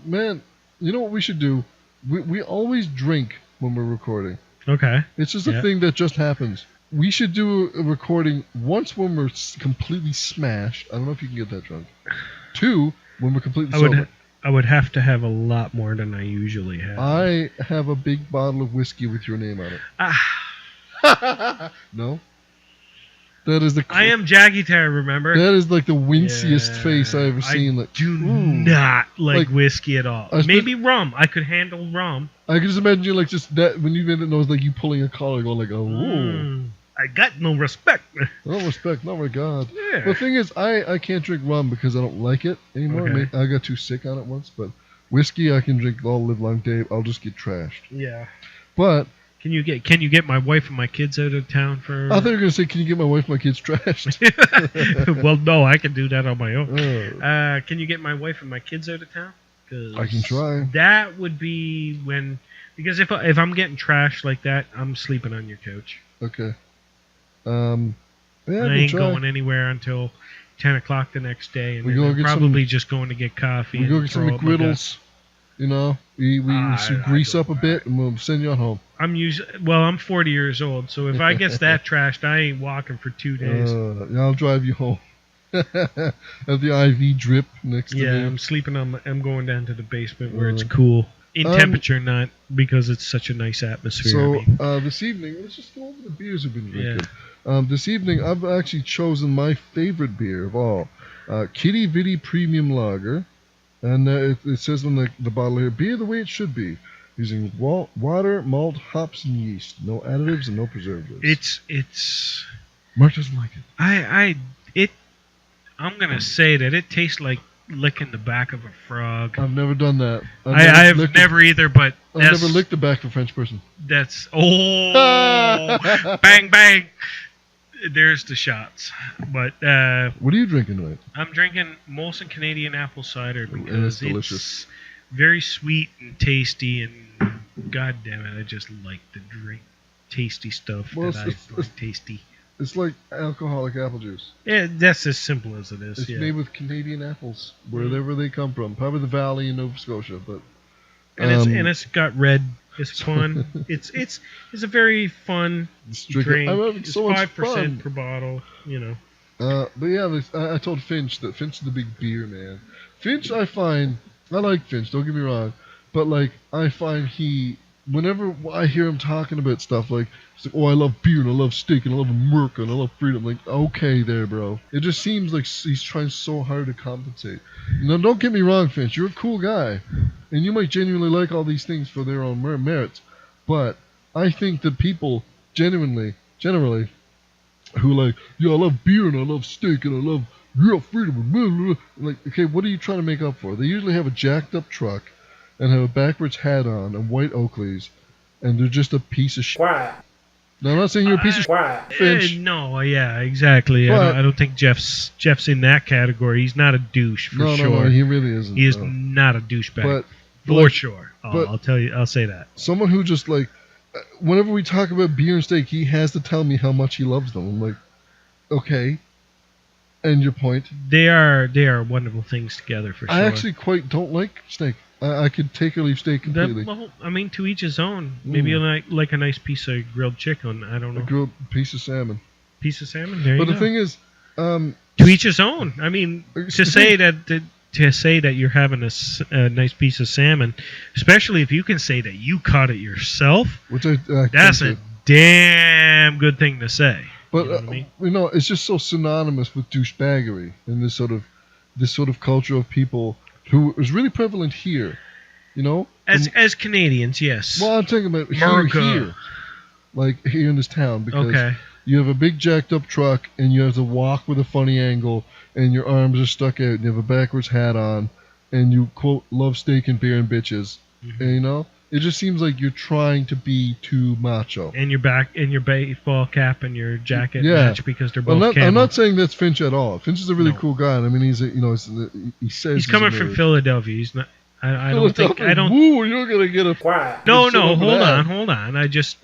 Man. You know what we should do? We always drink when we're recording. Okay. It's just a thing that just happens. We should do a recording once when we're completely smashed. I don't know if you can get that drunk. 2, when we're completely sober. I would have to have a lot more than I usually have. I have a big bottle of whiskey with your name on it. No? That is the. I am Jaguar, remember? That is like the winciest face I ever seen. Like, do not like whiskey at all. Maybe rum. I could handle rum. I can just imagine you like just that when you made it knows like you pulling a collar, going like, oh. I got no respect. No respect. Oh my god. Yeah. The thing is, I can't drink rum because I don't like it anymore. Okay. I got too sick on it once, but whiskey I can drink all live long day. I'll just get trashed. Yeah. But. Can you get my wife and my kids out of town for? I thought you were gonna say, can you get my wife and my kids trashed? Well, no, I can do that on my own. Oh. Can you get my wife and my kids out of town? 'Cause I can try. That would be because if I'm getting trashed like that, I'm sleeping on your couch. Okay. Yeah, I ain't going anywhere until 10 o'clock the next day, and I'm probably just going to get coffee. We go get some McGriddles. We grease up a bit, and we'll send you on home. I'm 40 years old, so if I gets that trashed, I ain't walking for 2 days. I'll drive you home. Have the IV drip next to me. Yeah, I'm going down to the basement where it's cool. In temperature, not because it's such a nice atmosphere. So, this evening, let's just go over the beers we've been drinking. Yeah. This evening, I've actually chosen my favorite beer of all. Kitty Vitty Premium Lager. And it says on the bottle here, beer the way it should be. Using water, malt, hops, and yeast. No additives and no preservatives. It's... Mark doesn't like it. I'm going to say that it tastes like licking the back of a frog. I've never done that. I've never either, but I've never licked the back of a French person. That's... Oh! Bang, bang! There's the shots. But what are you drinking tonight? I'm drinking Molson Canadian apple cider because it's delicious. Very sweet and tasty, and god damn it, I just like to drink tasty stuff tasty. It's like alcoholic apple juice. Yeah, that's as simple as it is. It's made with Canadian apples, wherever they come from. Probably the Valley in Nova Scotia, but it's got red. It's fun. it's a very fun drink. It's so 5% per bottle. But yeah, I told Finch that Finch is the big beer man. Finch, I like Finch. Don't get me wrong, but like I find whenever I hear him talking about stuff like, he's like, oh, I love beer and I love steak and I love America and I love freedom. I'm like, okay, there, bro. It just seems like he's trying so hard to compensate. Now, don't get me wrong, Finch. You're a cool guy, and you might genuinely like all these things for their own merits. But I think that people generally, who like, yeah, I love beer and I love steak and I love freedom and blah, blah, blah. Like, okay, what are you trying to make up for? They usually have a jacked up truck and have a backwards hat on and white Oakleys, and they're just a piece of shit. Now, I'm not saying you're a piece of shit, Finch. No, yeah, exactly. I don't think Jeff's in that category. He's not a douche for sure. No, he really isn't. He is not a douchebag for sure. I'll say that. Someone who just like, whenever we talk about beer and steak, he has to tell me how much he loves them. I'm like, okay. And your point? They are wonderful things together for sure. I actually quite don't like steak. I could take or leave steak completely. To each his own. Maybe you like a nice piece of grilled chicken. I don't know. A grilled piece of salmon. Piece of salmon. There you go. But the thing is, to each his own. I mean, to say that to say that you're having a nice piece of salmon, especially if you can say that you caught it yourself, Which I that's can a say. damn good thing to say. But You know what I mean? it's just so synonymous with douchebaggery and this sort of culture of people who is really prevalent here. You know, As Canadians, yes. well, I'm talking about America. here, like here in this town, because Okay. you have a big jacked up truck and you have to walk with a funny angle and your arms are stuck out and you have a backwards hat on and you quote love steak and beer and bitches. Mhm. And, you know, it just seems like you're trying to be too macho. And your baseball cap and your jacket Yeah. match because they're both I'm camo. not saying that's Finch at all. Finch is a really No. cool guy. And I mean, he says He's coming from married. Philadelphia. He's not. I don't think. I don't. Woo, you're gonna get a. No, Sit no. over Hold that. on, hold on.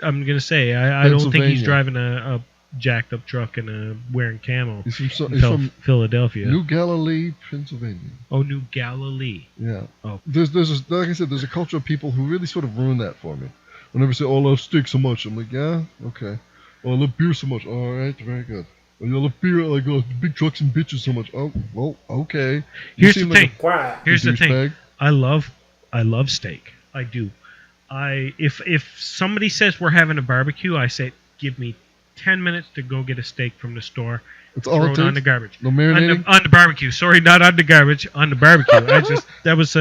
I'm gonna say I don't think he's Pennsylvania. driving a jacked up truck and wearing camo. He's from, in Philadelphia. New Galilee, Pennsylvania. New Galilee. Yeah. Oh. There's like I said, there's a culture of people who really sort of ruin that for me. Whenever they say, "Oh, I love steak so much," I'm like, "Yeah, okay." "Oh, I love beer so much." "All right, very good." "Oh, you love beer like big trucks and bitches so much." "Oh, well, okay." You Here's the seem like thing. a Here's the thing. douchebag. I love steak. I do. If somebody says we're having a barbecue, I say give me 10 minutes to go get a steak from the store. That's all Throw it it on the takes. garbage. No marinating. On the barbecue. Sorry, not on the garbage. On the barbecue. That was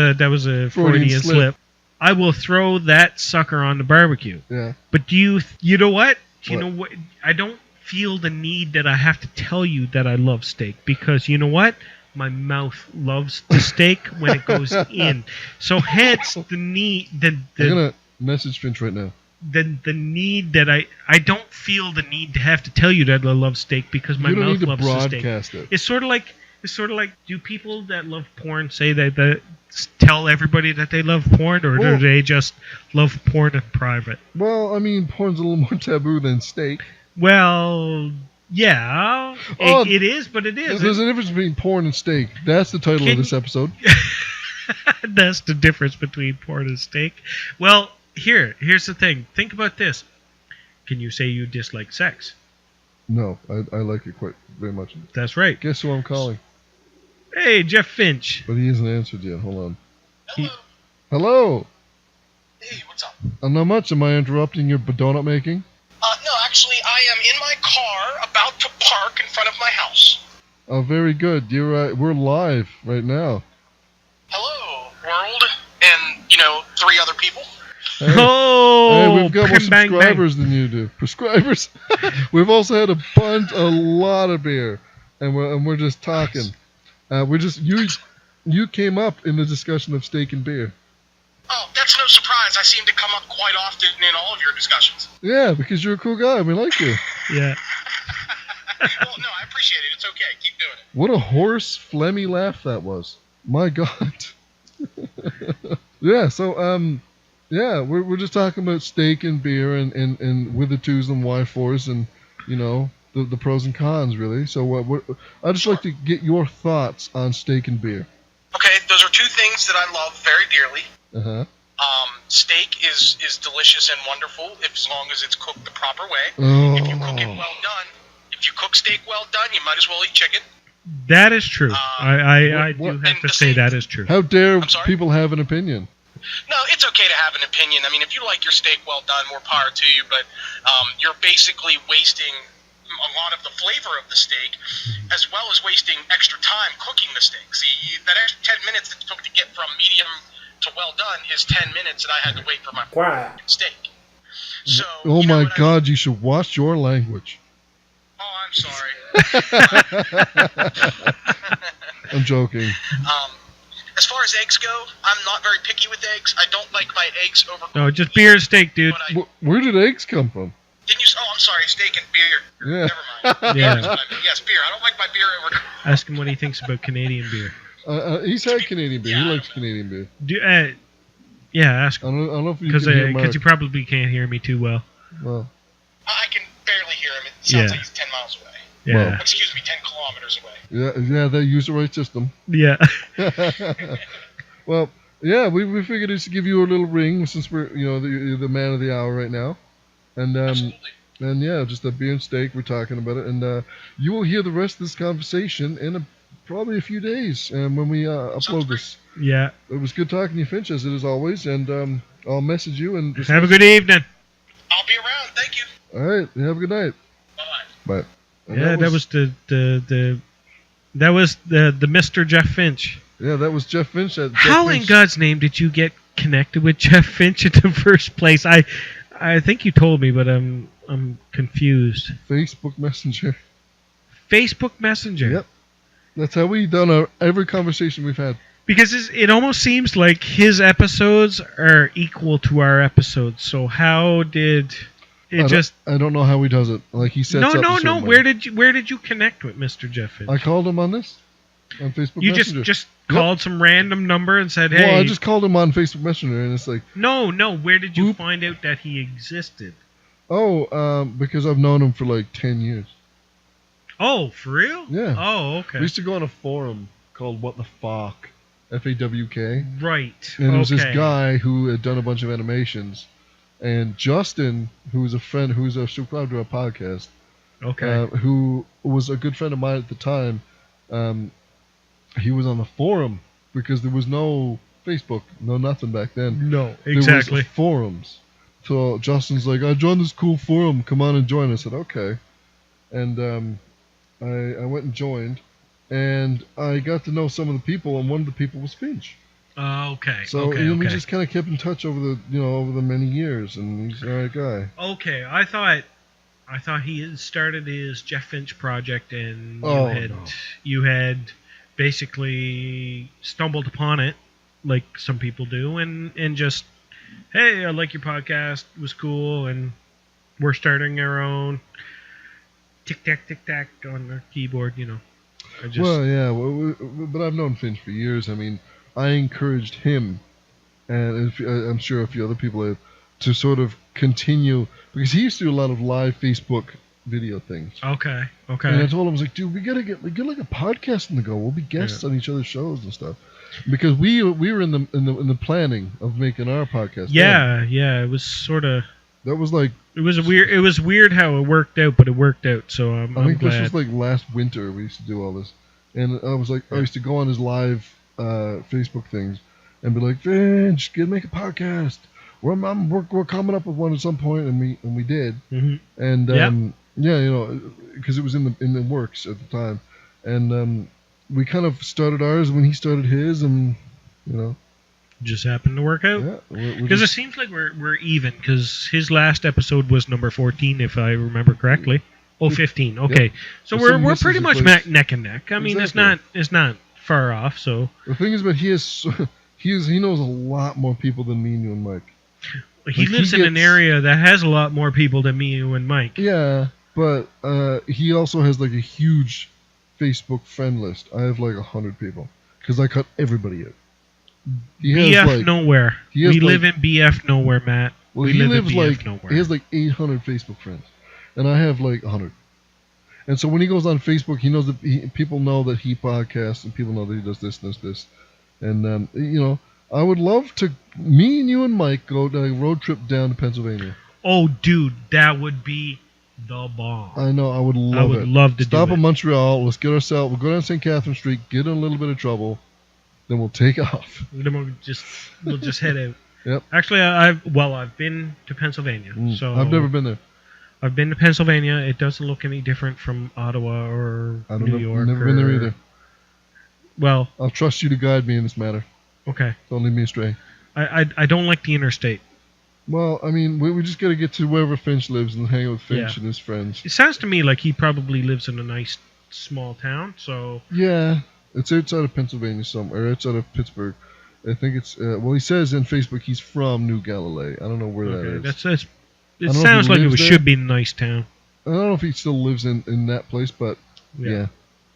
a Freudian slip. I will throw that sucker on the barbecue. Yeah. But you know what? You What? know what? I don't feel the need that I have to tell you that I love steak because you know what? My mouth loves the steak when it goes in. So hence the need I'm gonna message Finch right now. the need that I don't feel the need to have to tell you that I love steak because my You don't mouth need to loves the steak. broadcast it. It's sort of like do people that love porn say that tell everybody that they love porn or Well- do they just love porn in private? Well, I mean, porn's a little more taboo than steak. Well, yeah, Oh, it is, but it is. There's a difference between porn and steak. That's the title Can- of this episode. That's the difference between porn and steak. Well, here's the thing. Think about this. Can you say you dislike sex? No, I like it quite very much. That's right. Guess who I'm calling? Hey, Jeff Finch. But he hasn't answered yet. Hold on. He- Hello. Hey, what's up? Not much. Am I interrupting your donut making? No, actually, I am in my car about to park in front of my house. Oh, very good. We're live right now. Hello, world, and, 3 other people. Hey, Oh, hey, we've got more bang, bang, bang. subscribers than you do. Prescribers. We've also had a lot of beer, and we're just talking. You came up in the discussion of steak and beer. Oh, that's no surprise. I seem to come up quite often in all of your discussions. Yeah, because you're a cool guy. We like you. Yeah. Well, no, I appreciate it. It's okay. Keep doing it. What a hoarse, phlegmy laugh that was. My God. Yeah, so, yeah, we're just talking about steak and beer and with the twos and Y4s and, the pros and cons, really. So I'd just like to get your thoughts on steak and beer. Okay, those are 2 things that I love very dearly. Uh-huh. Steak is delicious and wonderful as long as it's cooked the proper way. Oh. If you cook it well done, if you cook steak well done, you might as well eat chicken. That is true. I what- do have and to the say same- that is true. How dare I'm sorry? people have an opinion? No, it's okay to have an opinion. I mean, if you like your steak well done, more power to you. But you're basically wasting a lot of the flavor of the steak, as well as wasting extra time cooking the steak. See, that extra 10 minutes it took to get from medium to well done is 10 minutes that I had to wait for my steak. So. Oh you know my what I mean? God, you should watch your language. Oh, I'm sorry. I'm joking. As far as eggs go, I'm not very picky with eggs. I don't like my eggs overcooked. No, just beer and steak, dude. But Where did eggs come from? didn't you? Oh, I'm sorry. Steak and beer. Yeah. Never mind. Yeah. That's what I meant. Yes, beer. I don't like my beer overcooked. Ask him what he thinks about Canadian beer. He's had Canadian beer. He Yeah, I likes don't know. Canadian beer. Yeah, ask I him don't know if you because can hear Mark. you probably can't hear me too well. Well, I can barely hear him. It sounds Yeah. like he's 10 miles away. Yeah, Excuse me, 10 kilometers away. yeah, they use the right system. yeah. Well, yeah, we figured just to give you a little ring since we're you're the man of the hour right now, and Absolutely. and yeah, just a beer and steak. We're talking about it, and you will hear the rest of this conversation in probably a few days when we upload this. Yeah. It was good talking to you, Finch, as it is always, and I'll message you and Have a good evening. I'll be around. Thank you. All right, you have a good night. Bye. Bye. And Yeah, that was the Mr. Jeff Finch. Yeah, that was Jeff Finch. How in God's name did you get connected with Jeff Finch in the first place? I think you told me, but I'm confused. Facebook Messenger. Facebook Messenger. Yep. That's how we done every conversation we've had. Because it almost seems like his episodes are equal to our episodes. So how did it I don't know how he does it. Like he sets up a certain way. Where did you connect with Mr. Jeff Finch? I called him on this on Facebook You Messenger. just called some random number and said, "Hey." Well, I just called him on Facebook Messenger, and it's like, No. Where did you Boop. find out that he existed? because I've known him for like 10 years. Oh, for real? Yeah. Oh, okay. We used to go on a forum called What the Fuck, FAWK, Right. and there was this Okay. guy who had done a bunch of animations, and Justin, who was a friend, who's a subscriber to our podcast, Okay. who was a good friend of mine at the time, he was on the forum because there was no Facebook, no nothing back then. No, There exactly. was forums. So Justin's like, I joined this cool forum. Come on and join. I said, okay. And I went and joined, and I got to know some of the people, and one of the people was Finch. Okay. So okay. we just kind of kept in touch over the many years, and he's an alright guy. Okay. I thought he had started his Jeff Finch project, and Oh, you had basically stumbled upon it, like some people do, and just, hey, I like your podcast. It was cool, and we're starting our own. Tic tac on the keyboard, I just Well, yeah, but I've known Finch for years. I mean, I encouraged him, and I'm sure a few other people have, to sort of continue, because he used to do a lot of live Facebook video things. okay. And I told him, I was like, dude, we gotta get like a podcast in the go. We'll be guests on each other's shows and stuff, because we were in the planning of making our podcast. Yeah, it was sort of. That was like, It was weird how it worked out, but it worked out. So I'm think glad. this was like last winter we used to do all this, and I was like, I used to go on his live Facebook things and be like, Finch, make a podcast. We're coming up with one at some point, and we did, and Yep. because it was in the works at the time, and we kind of started ours when he started his, and just happened to work out. yeah, we're Because it just- seems like we're even. Because his last episode was number 14, if I remember correctly. Oh, 15. Okay, so If we're someone misses pretty the much place- neck and neck. I mean, Exactly. it's not far off. So the thing is, but he knows a lot more people than me and you and Mike. he Like, lives he in an gets- area that has a lot more people than me, you, and Mike. Yeah, but he also has like a huge Facebook friend list. I have like 100 people because I cut everybody out. He BF has like nowhere. he has We live like- in BF nowhere, Matt. well, we he live in lives BF like nowhere. he has like 800 Facebook friends, and I have like 100. And so when he goes on Facebook, he knows that people know that he podcasts, and people know that he does this, and I would love to. Me and you and Mike go on a road trip down to Pennsylvania. Oh, dude, that would be the bomb. I know, I would love it. I would love to Stop do in it. Montreal. Let's get ourselves. We'll go down St. Catherine Street, get in a little bit of trouble, then we'll take off. Then we'll just head out. Yep. Actually, I've been to Pennsylvania, so I've never been there. I've been to Pennsylvania. It doesn't look any different from Ottawa or I don't New know. York. I've never been there either. Well, I'll trust you to guide me in this matter. okay. Don't lead me astray. I don't like the interstate. Well, I mean, we just got to get to wherever Finch lives and hang out with Finch Yeah. and his friends. It sounds to me like he probably lives in a nice small town. So Yeah, it's outside of Pennsylvania somewhere, outside of Pittsburgh. I think it's, he says in Facebook he's from New Galilee. I don't know where that okay, is. that's I it don't know if sounds he like it lives there. should be a nice town. I don't know if he still lives in that place, but yeah.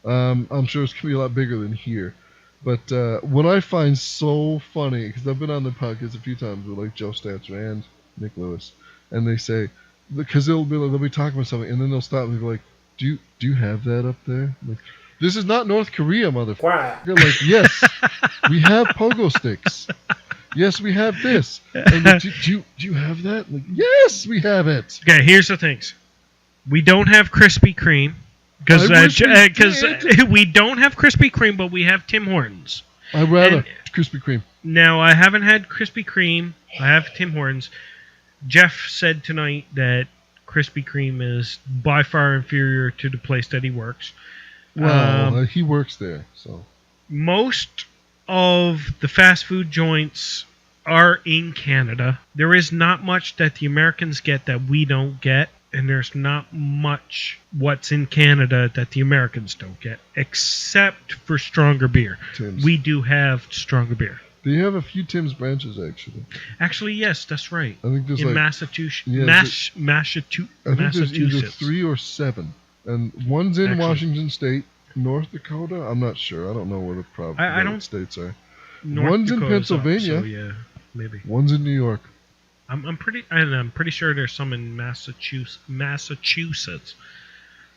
I'm sure it's going to be a lot bigger than here. But what I find so funny, because I've been on the podcast a few times with like Joe Statzer and Nick Lewis, and they say, because they'll be talking about something, and then they'll stop and be like, do you have that up there? Like, this is not North Korea, motherfucker. You're like, yes, we have pogo sticks. Yes, we have this. And like, do you have that? Like, yes, we have it. Okay, here's the things. We don't have Krispy Kreme. Because I wish we did. we don't have Krispy Kreme, but we have Tim Hortons. I'd rather And- Krispy Kreme. Now, I haven't had Krispy Kreme. I have Tim Hortons. Jeff said tonight that Krispy Kreme is by far inferior to the place that he works. Well, he works there, so. Most of the fast food joints are in Canada. There is not much that the Americans get that we don't get, and there's not much what's in Canada that the Americans don't get, except for stronger beer. Tim's. We do have stronger beer. They have a few Tim's branches, actually. Actually, yes, that's right. I think there's In like. Massachusetts, Yeah, Mass- I think there's either Massachusetts. 3 or 7. And one's in Actually- Washington State, North Dakota. I'm not sure. I don't know where the I don't- states are. North One's in Dakota's up, Pennsylvania. so yeah, maybe. One's in New York. I'm pretty sure there's some in Massachusetts.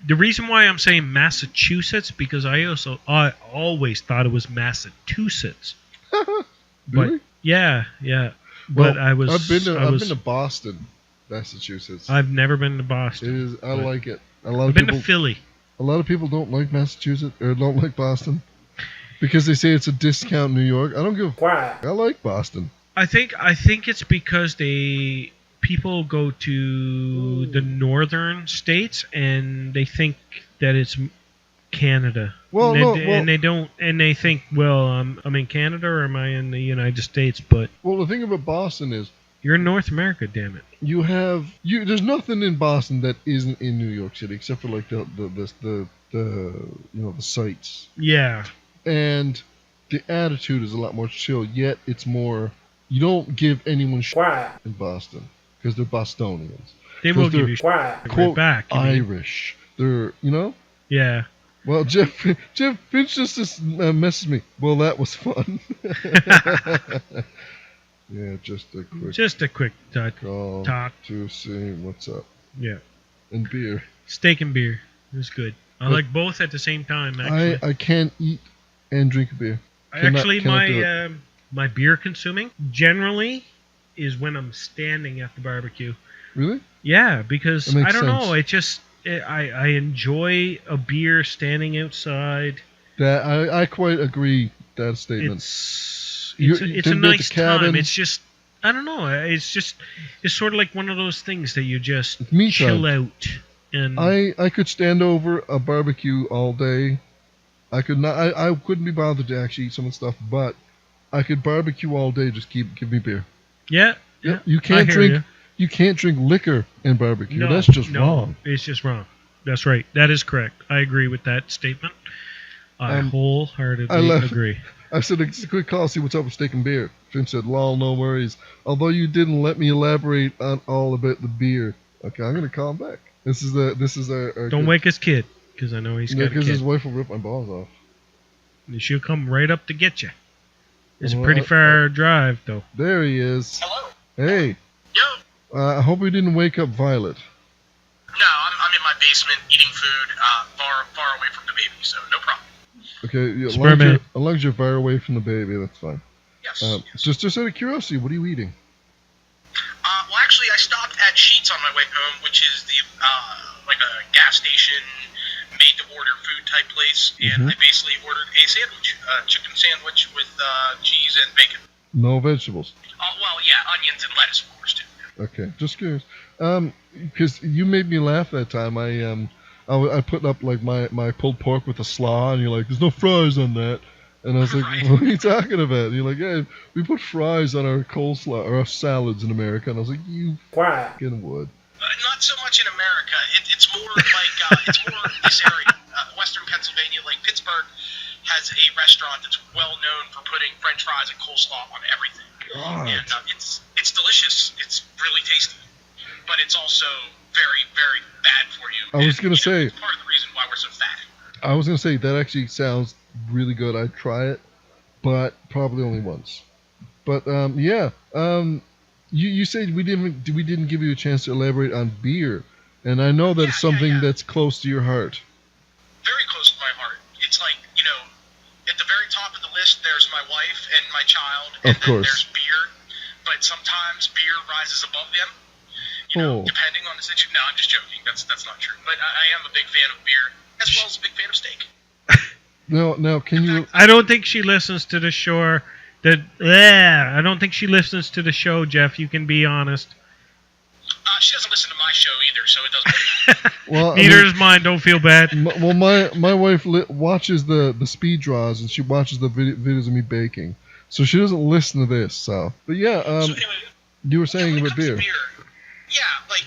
The reason why I'm saying Massachusetts because I always thought it was Massachusetts. Really? Yeah. Well, But I've been to Boston, Massachusetts. I've never been to It Boston. is. I but like it. A lot I've of been people. to Philly. A lot of people don't like Massachusetts or don't like Boston because they say it's a discount New York. I don't give a fuck. I like Boston. I think it's because people go to the northern states and they think that it's Canada. Well, and no, they, well- and they don't, and they think, well, I'm in Canada or am I in the United States? But Well, the thing about Boston is you're in North America, damn it. there's nothing in Boston that isn't in New York City except for like the the sights, Yeah, and the attitude is a lot more chill. Yet it's more you don't give anyone shit in Boston because they're Bostonians. they will 'Cause give they're, you shit right quote, back. you mean. Irish. They're Yeah. Well, Jeff Finch just messaged me. Well, that was fun. Yeah, just a quick Just a quick call talk. to see what's up. Yeah. And beer. Steak and beer. It was good. I But like both at the same time, actually. I can't eat and drink beer. cannot do it. My beer consuming generally is when I'm standing at the barbecue. Really? Yeah, because That makes I don't know. sense. I enjoy a beer standing outside. That I quite agree that statement. It's You- it's a didn't they at nice the cabin? time. It's just I don't know. It's sort of like one of those things that you just It's me chill time. out and I could stand over a barbecue all day. I could not. I couldn't be bothered to actually eat some of the stuff, but I could barbecue all day. Just give me beer. yeah. Yep. You I can't hear drink. ya. You can't drink liquor in barbecue. No, That's just no, wrong. It's just wrong. That's right. That is correct. I agree with that statement. I wholeheartedly I love- agree. I said, it's a quick call, see what's up with steak and beer. Jim said, lol, no worries. Although you didn't let me elaborate on all about the beer. Okay, I'm going to call him back. This is our Don't good- wake his kid, because I know he's Yeah, got a because his kid. wife will rip my balls off. And she'll come right up to get you. It's a Well, pretty far drive, though. There he is. Hello. Hey, Yo. I hope we didn't wake up Violet. No, I'm in my basement eating food, far away from the baby, so no problem. Okay, yeah, Sperm as long as you're far away from the baby, that's fine. Yes. Yes. Just out of curiosity, what are you eating? Well, actually, I stopped at Sheetz on my way home, which is the like a gas station, made-to-order food type place, and I basically ordered a sandwich, chicken sandwich with cheese and bacon. No vegetables. Well, yeah, onions and lettuce, of course, too. Okay, just curious. Because you made me laugh that time. I put up like my pulled pork with a slaw, and you're like, "There's no fries on that." And I was like, Right. "What are you talking about?" And you're like, "Yeah, we put fries on our coleslaw or our salads in America." And I was like, "You fucking would." Not so much in America. It's more like it's more this area, Western Pennsylvania. Like Pittsburgh has a restaurant that's well known for putting French fries and coleslaw on everything, God. and it's delicious. It's really tasty, but it's also very, very bad for you. I was And, gonna say- it's part of the reason why we're so fat. I was gonna say that actually sounds really good. I'd try it, but probably only once. But yeah. You said we didn't give you a chance to elaborate on beer, and I know that's something that's close to your heart. Very close to my heart. It's like, at the very top of the list, there's my wife and my child, and Of course. then there's beer. But sometimes beer rises above them, Oh. depending on the situation. No, I'm just joking. That's not true. But I am a big fan of beer. as well as a big fan of steak. Now, can you? I don't think she listens to the show. I don't think she listens to the show, Jeff. You can be honest. She doesn't listen to my show either, so it doesn't matter. Well, Neither is mine. Don't feel bad. Well, my wife watches the speed draws and she watches the videos of me baking, so she doesn't listen to this. So, but yeah, So anyway, you were saying when it about comes to beer. yeah, like,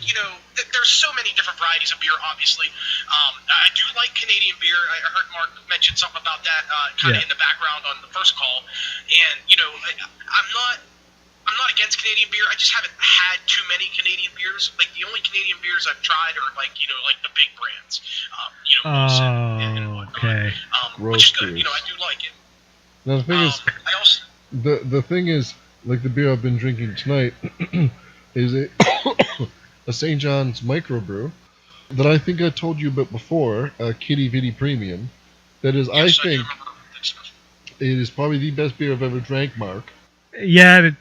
there's so many different varieties of beer, obviously. I do like Canadian beer. I heard Mark mention something about that kind of Yeah. in the background on the first call. And, I'm not against Canadian beer. I just haven't had too many Canadian beers. Like, the only Canadian beers I've tried are, like the big brands. Molson and whatnot. Okay. Which is good. Gross beers. I do like it. Now the thing is, I also... the thing is, like the beer I've been drinking tonight is a St. John's microbrew that I think I told you about before, Kitty Vitty Premium. That is, Yes, I do think remember that discussion. it is probably the best beer I've ever drank, Mark. Yeah.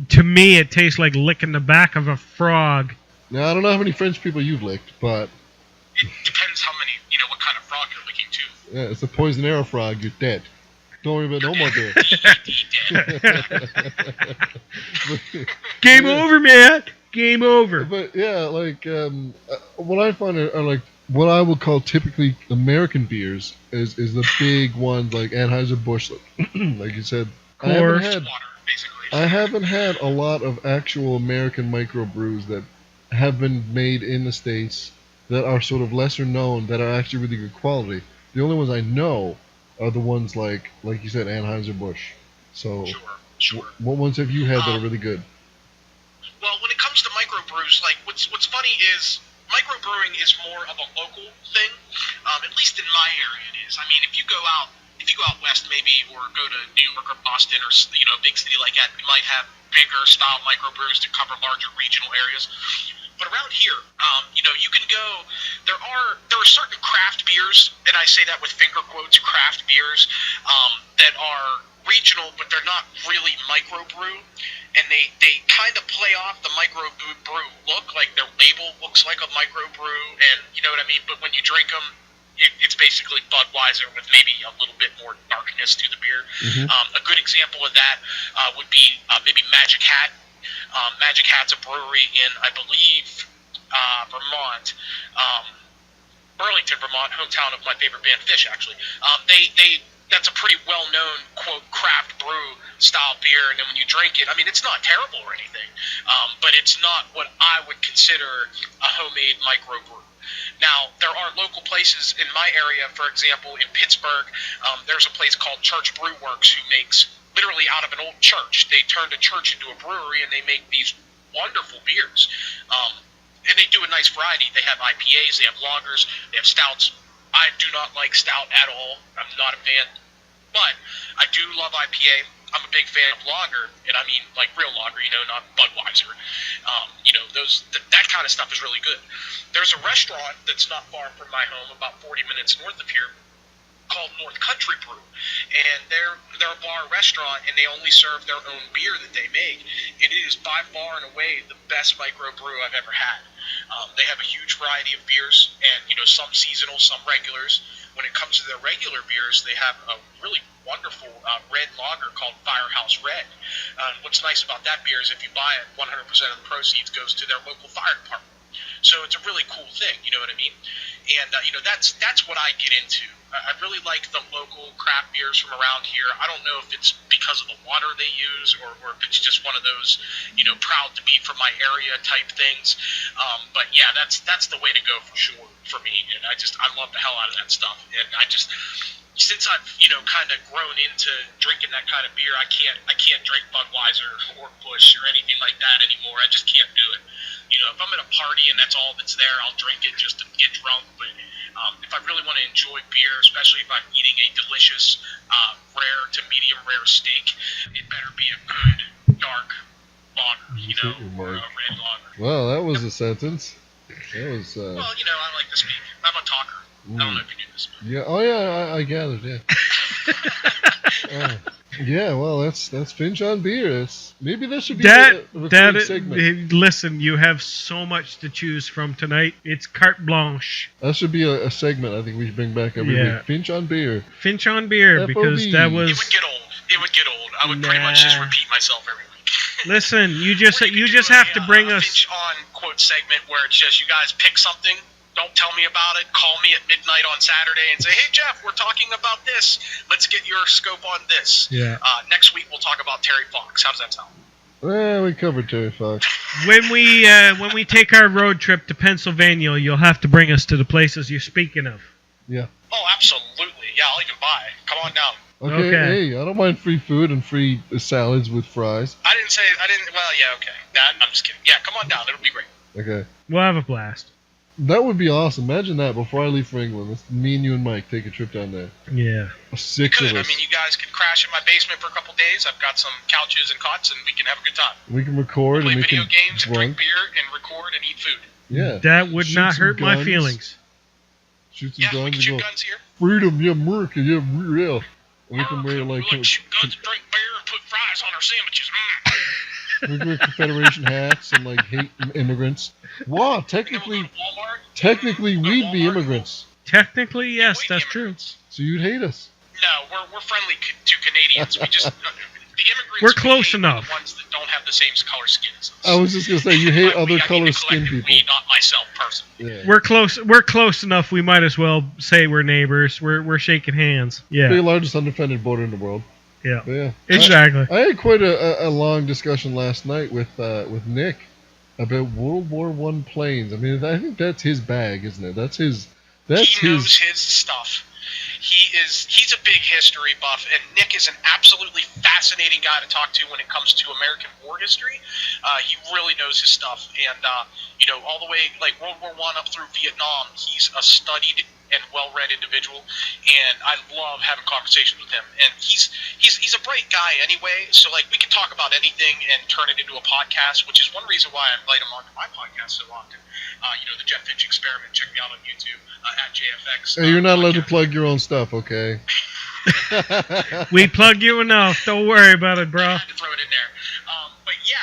To me, it tastes like licking the back of a frog. Now I don't know how many French people you've licked, but It depends how many, what kind of frog you're licking too. yeah, it's a poison arrow frog. You're dead. Don't worry about no more beer. Game over, man. Game over. But yeah, like what I find are like what I would call typically American beers is the big ones like Anheuser-Busch, like you said. Coors. Water, basically. I haven't had a lot of actual American microbrews that have been made in the States that are sort of lesser known that are actually really good quality. The only ones I know are the ones like you said, Anheuser-Busch. So, Sure. what ones have you had that are really good? Well, when it comes to microbrews, like what's funny is microbrewing is more of a local thing. At least in my area, it is. I mean, if you go out west maybe, or go to New York or Boston or a big city like that, you might have bigger style microbrews to cover larger regional areas. But around here, you can go. There are certain craft beers, and I say that with finger quotes, craft beers, that are regional, but they're not really microbrew, and they kind of play off the microbrew look. Like their label looks like a microbrew, and you know what I mean. But when you drink them, it's basically Budweiser with maybe a little bit more darkness to the beer. Mhm. A good example of that would be maybe Magic Hat. Magic Hat's a brewery in, I believe, Vermont, Burlington, Vermont, hometown of my favorite band, Fish. Actually, that's a pretty well-known quote craft brew style beer, and then when you drink it, I mean, it's not terrible or anything, but it's not what I would consider a homemade microbrew. Now, there are local places in my area, for example, in Pittsburgh, there's a place called Church Brew Works who makes, literally out of an old church, they turned a church into a brewery, and they make these wonderful beers. And they do a nice variety. They have IPAs, they have lagers, they have stouts. I do not like stout at all. I'm not a fan. But I do love IPA. I'm a big fan of lager, and I mean like real lager, not Budweiser. That kind of stuff is really good. There's a restaurant that's not far from my home, about 40 minutes north of here, called North Country Brew, and they're a bar restaurant, and they only serve their own beer that they make, and it is by far and away the best microbrew I've ever had. They have a huge variety of beers, and some seasonal, some regulars. When it comes to their regular beers, they have a really wonderful red lager called Firehouse Red. What's nice about that beer is if you buy it, 100% of the proceeds goes to their local fire department. So it's a really cool thing, you know what I mean? And that's what I get into. I really like the local craft beers from around here. I don't know if it's because of the water they use, or if it's just one of those, proud to be from my area type things. But yeah, that's the way to go for sure for me. And I love the hell out of that stuff. And since I've kind of grown into drinking that kind of beer, I can't drink Budweiser or Busch or anything like that anymore. I just can't do it. If I'm at a party and that's all that's there, I'll drink it just to get drunk. But if I really want to enjoy beer, especially if I'm eating a delicious rare to medium rare steak, it better be a good dark lager, or a red lager. Well, that was a sentence. That was. Well, I like to speak. I'm a talker. I don't know if you knew this. Yeah. Oh, yeah. I gathered. Yeah. Yeah, well, that's Finch on beer. Maybe that should be That a recurring segment. listen, you have so much to choose from tonight. It's carte blanche. That should be a segment. I think we should bring back every Yeah. week. Finch on beer. Finch on beer, because FOB. that It would was. get old. It would get old. I would pretty much just Nah. repeat myself every week. Listen, you just Or you could do have to bring a us. Finch on quote segment where it's just you guys pick something. Don't tell me about it. Call me at midnight on Saturday and say, "Hey Jeff, we're talking about this. Let's get your scope on this." Yeah. Next week we'll talk about Terry Fox. How's that sound? We covered Terry Fox. When we take our road trip to Pennsylvania, you'll have to bring us to the places you're speaking of. Oh, absolutely. Yeah, I'll even buy. Come on down. Okay, Okay. hey, I don't mind free food and free salads with fries. I didn't. Well, yeah, okay. I'm just kidding. Yeah, come on down. It'll be great. Okay. We'll have a blast. That would be awesome. Imagine that before I leave for England. Let's, me and you and Mike take a trip down there. Yeah. Six Could. of I us. mean, you guys could crash in my basement for a couple days. I've got some couches and cots, and we can have a good time. We can record Play and we video can games, and drink drunk. beer, and record and eat food. Yeah. That would Shoot not some hurt my guns. feelings. Shoot some Yeah, we guns can and shoot go, guns here. freedom, yeah, America, yeah, real. And we can wear We like like shoot guns, and drink beer, and put fries on our sandwiches. we can wear Confederation hats and like hate immigrants. Wow, And then we'll go technically to Walmart. technically We'll go to we'd be Walmart. immigrants. Technically, yes, We'd be that's true. immigrants. So you'd hate us. No, we're friendly to Canadians. We just the immigrants. We're we close hate are enough. The ones that don't have the same color skin as us. I was just gonna say you hate By we, other I mean color the skin collective people. We, not myself personally. Yeah. We're close enough. We might as well say we're neighbors. We're shaking hands. The Yeah. largest undefended border in the world. Yeah. But yeah. Exactly. I had quite a long discussion last night with Nick about World War One planes. I mean, I think that's his bag, isn't it? That's He his. knows his stuff. He's a big history buff, and Nick is an absolutely fascinating guy to talk to when it comes to American war history. He really knows his stuff, and all the way like World War I up through Vietnam. He's a studied and well-read individual, and I love having conversations with him. And he's a bright guy anyway, so like we can talk about anything and turn it into a podcast, which is one reason why I invite him onto my podcast so often. The Jeff Finch Experiment. Check me out on YouTube at JFX. Hey, you're not allowed to podcast. plug your own stuff, okay? We plug you enough. Don't worry about it, bro. I had to throw it in there. But yeah,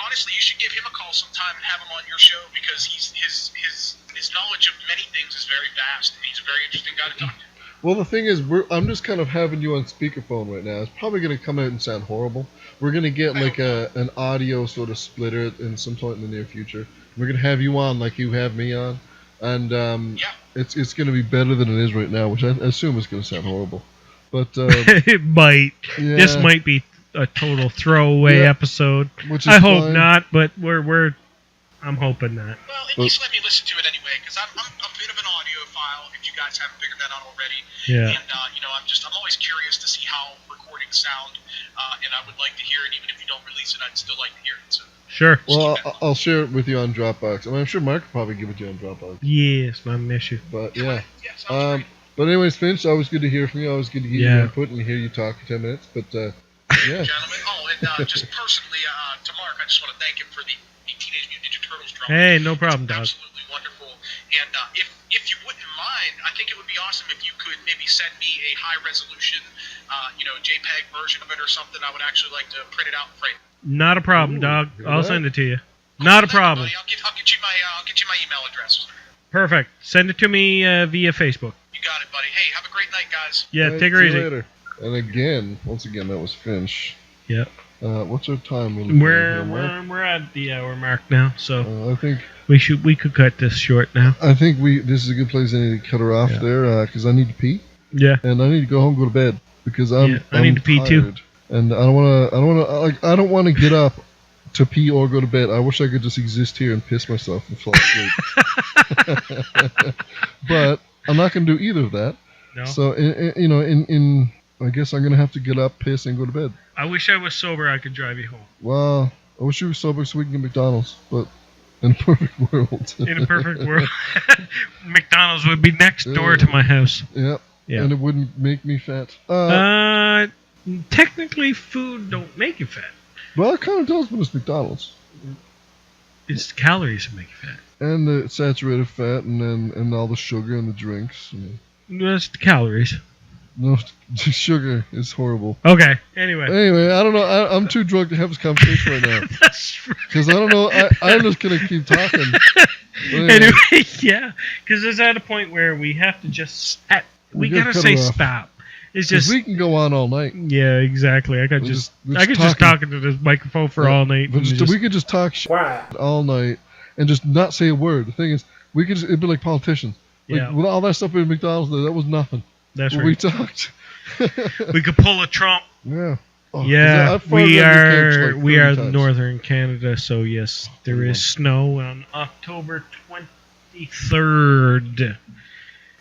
honestly, you should give him a call sometime and have him on your show because his knowledge of many things is very vast, and he's a very interesting guy to talk to. Well, the thing is, I'm just kind of having you on speakerphone right now. It's probably going to come out and sound horrible. We're going to get like an audio sort of splitter in some point in the near future. We're going to have you on like you have me on, and Yeah. it's going to be better than it is right now, which I assume is going to sound horrible. But It might. yeah, This might be a total throwaway Yeah. episode. which is I hope fine. not, but I'm hoping not. Well, at least let me listen to it anyway, because I'm a bit of an audiophile. If you guys haven't figured that out already, Yeah. and I'm always curious to see how recordings sound, and I would like to hear it. Even if you don't release it, I'd still like to hear it. So Sure. Well, I'll share it with you on Dropbox. I mean, I'm sure Mark will probably give it to you on Dropbox. Yes, not an issue. But yeah. sounds great. But anyways, Finch, always good to hear from you. Always good to hear Yeah. your input and hear you talk for 10 minutes. But yeah. Gentlemen. Oh, and just personally, to Mark, I just want to thank him for the Teenage Mutant Ninja Turtles drum. Hey, no problem, dog. Absolutely wonderful. And if you wouldn't mind, I think it would be awesome if you could maybe send me a high resolution, JPEG version of it or something. I would actually like to print it out and frame it. Not a problem, Ooh, dog. look at I'll that. send it to you. Not a Thank you, problem. buddy. I'll get you my email address. Perfect. Send it to me via Facebook. You got it, buddy. Hey, have a great night, guys. Yeah, Alright, take her see easy. you later. And once again, that was Finch. Yep. What's our time? Really here, Mark? We're at the hour mark now, so I think we could cut this short now. this is a good place. I need to cut her off Yeah. there because I need to pee Yeah. and I need to go home, go to bed because Yeah, I need to pee too. tired. And I don't want to get up to pee or go to bed. I wish I could just exist here and piss myself and fall asleep. But I'm not going to do either of that. No. So I guess I'm going to have to get up, piss, and go to bed. I wish I was sober. I could drive you home. Well, I wish you were sober so we can get McDonald's, but in a perfect world. In a perfect world, McDonald's would be next door to my house. Yep. Yeah. And it wouldn't make me fat. Technically, food don't make you fat. Well, it kind of does when it's McDonald's. It's the calories that make you fat. And the saturated fat and all the sugar and the drinks. That's the calories. No, sugar is horrible. Okay. Anyway. Anyway, I don't know. I'm too drunk to have this conversation right now. That's right. Because I don't know. I'm just going to keep talking. Anyway, yeah. Because it's at a point where we have to just... We gotta gotta cut say it off. stop. It's 'Cause just... we can go on all night. Yeah, exactly. I could We're just... we're I could just talking. talk into this microphone for Yeah, all night. But and just, just- we could just talk shit all night and just not say a word. The thing is, we could it'd be like politicians. Like, Yeah. with all that stuff at McDonald's, that was nothing. That's But right. we talked. We could pull a Trump. Yeah. Oh, 'cause Yeah, I've farted we on this couch are like we 30 are times. northern Canada, so yes, there is snow on October 23rd.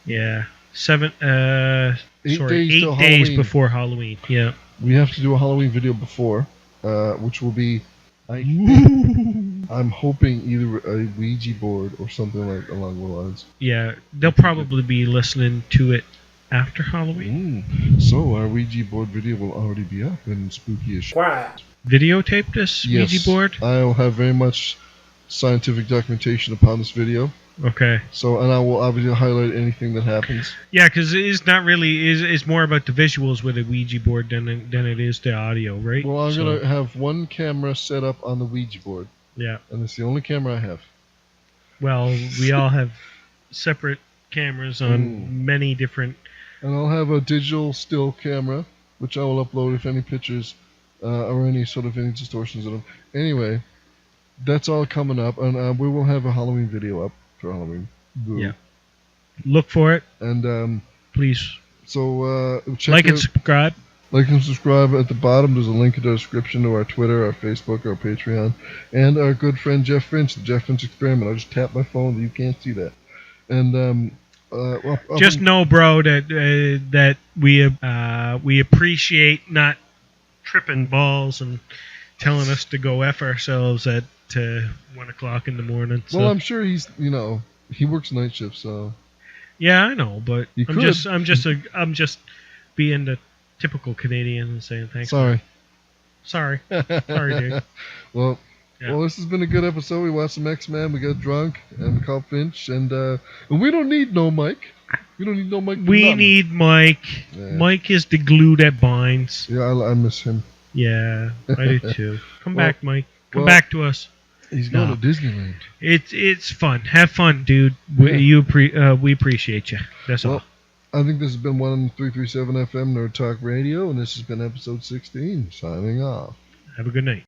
Yeah, 8 8 days days till 8 days Halloween. before Halloween. Yeah. We have to do a Halloween video before, which will be, I'm hoping either a Ouija board or something like along the lines. Yeah, they'll probably be listening to it after Halloween. So our Ouija board video will already be up and spooky as shit. Videotape this Yes. Ouija board. I'll have very much scientific documentation upon this video. Okay. So, and I will obviously highlight anything that happens. Yeah, because it's not really it's more about the visuals with a Ouija board than it is the audio, right? Well, I'm So, gonna have one camera set up on the Ouija board, Yeah. and it's the only camera I have. Well, we all have separate cameras on Ooh. many different. And I'll have a digital still camera, which I will upload if any pictures or any sort of any distortions in them. Anyway, that's all coming up, and we will have a Halloween video up for Halloween. Boo. Yeah. Look for it, And please. so check Like out, and subscribe. like and subscribe at the bottom. There's a link in the description to our Twitter, our Facebook, our Patreon, and our good friend Jeff Finch, the Jeff Finch Experiment. I just tapped my phone, you can't see that. And Just know, bro, that we appreciate not tripping balls and telling us to go f ourselves at 1 o'clock in the morning. So. well, I'm sure he works night shift, so Yeah, I know, but You I'm could. I'm just being the typical Canadian and saying thanks. sorry. Sorry, dude. Well, Yeah. well, this has been a good episode. We watched some X-Men, we got drunk, and we called Finch, and we don't need no Mike. We don't need no Mike. for We nothing. need Mike. Yeah. Mike is the glue that binds. Yeah, I miss him. Yeah, I do too. Come Well- back, Mike. Come well- back to us. He's going No. to Disneyland. It's fun. Have fun, dude. Yeah. We appreciate you. That's all. Well, I think this has been 1337 FM Nerd Talk Radio, and this has been episode 16. Signing off. Have a good night.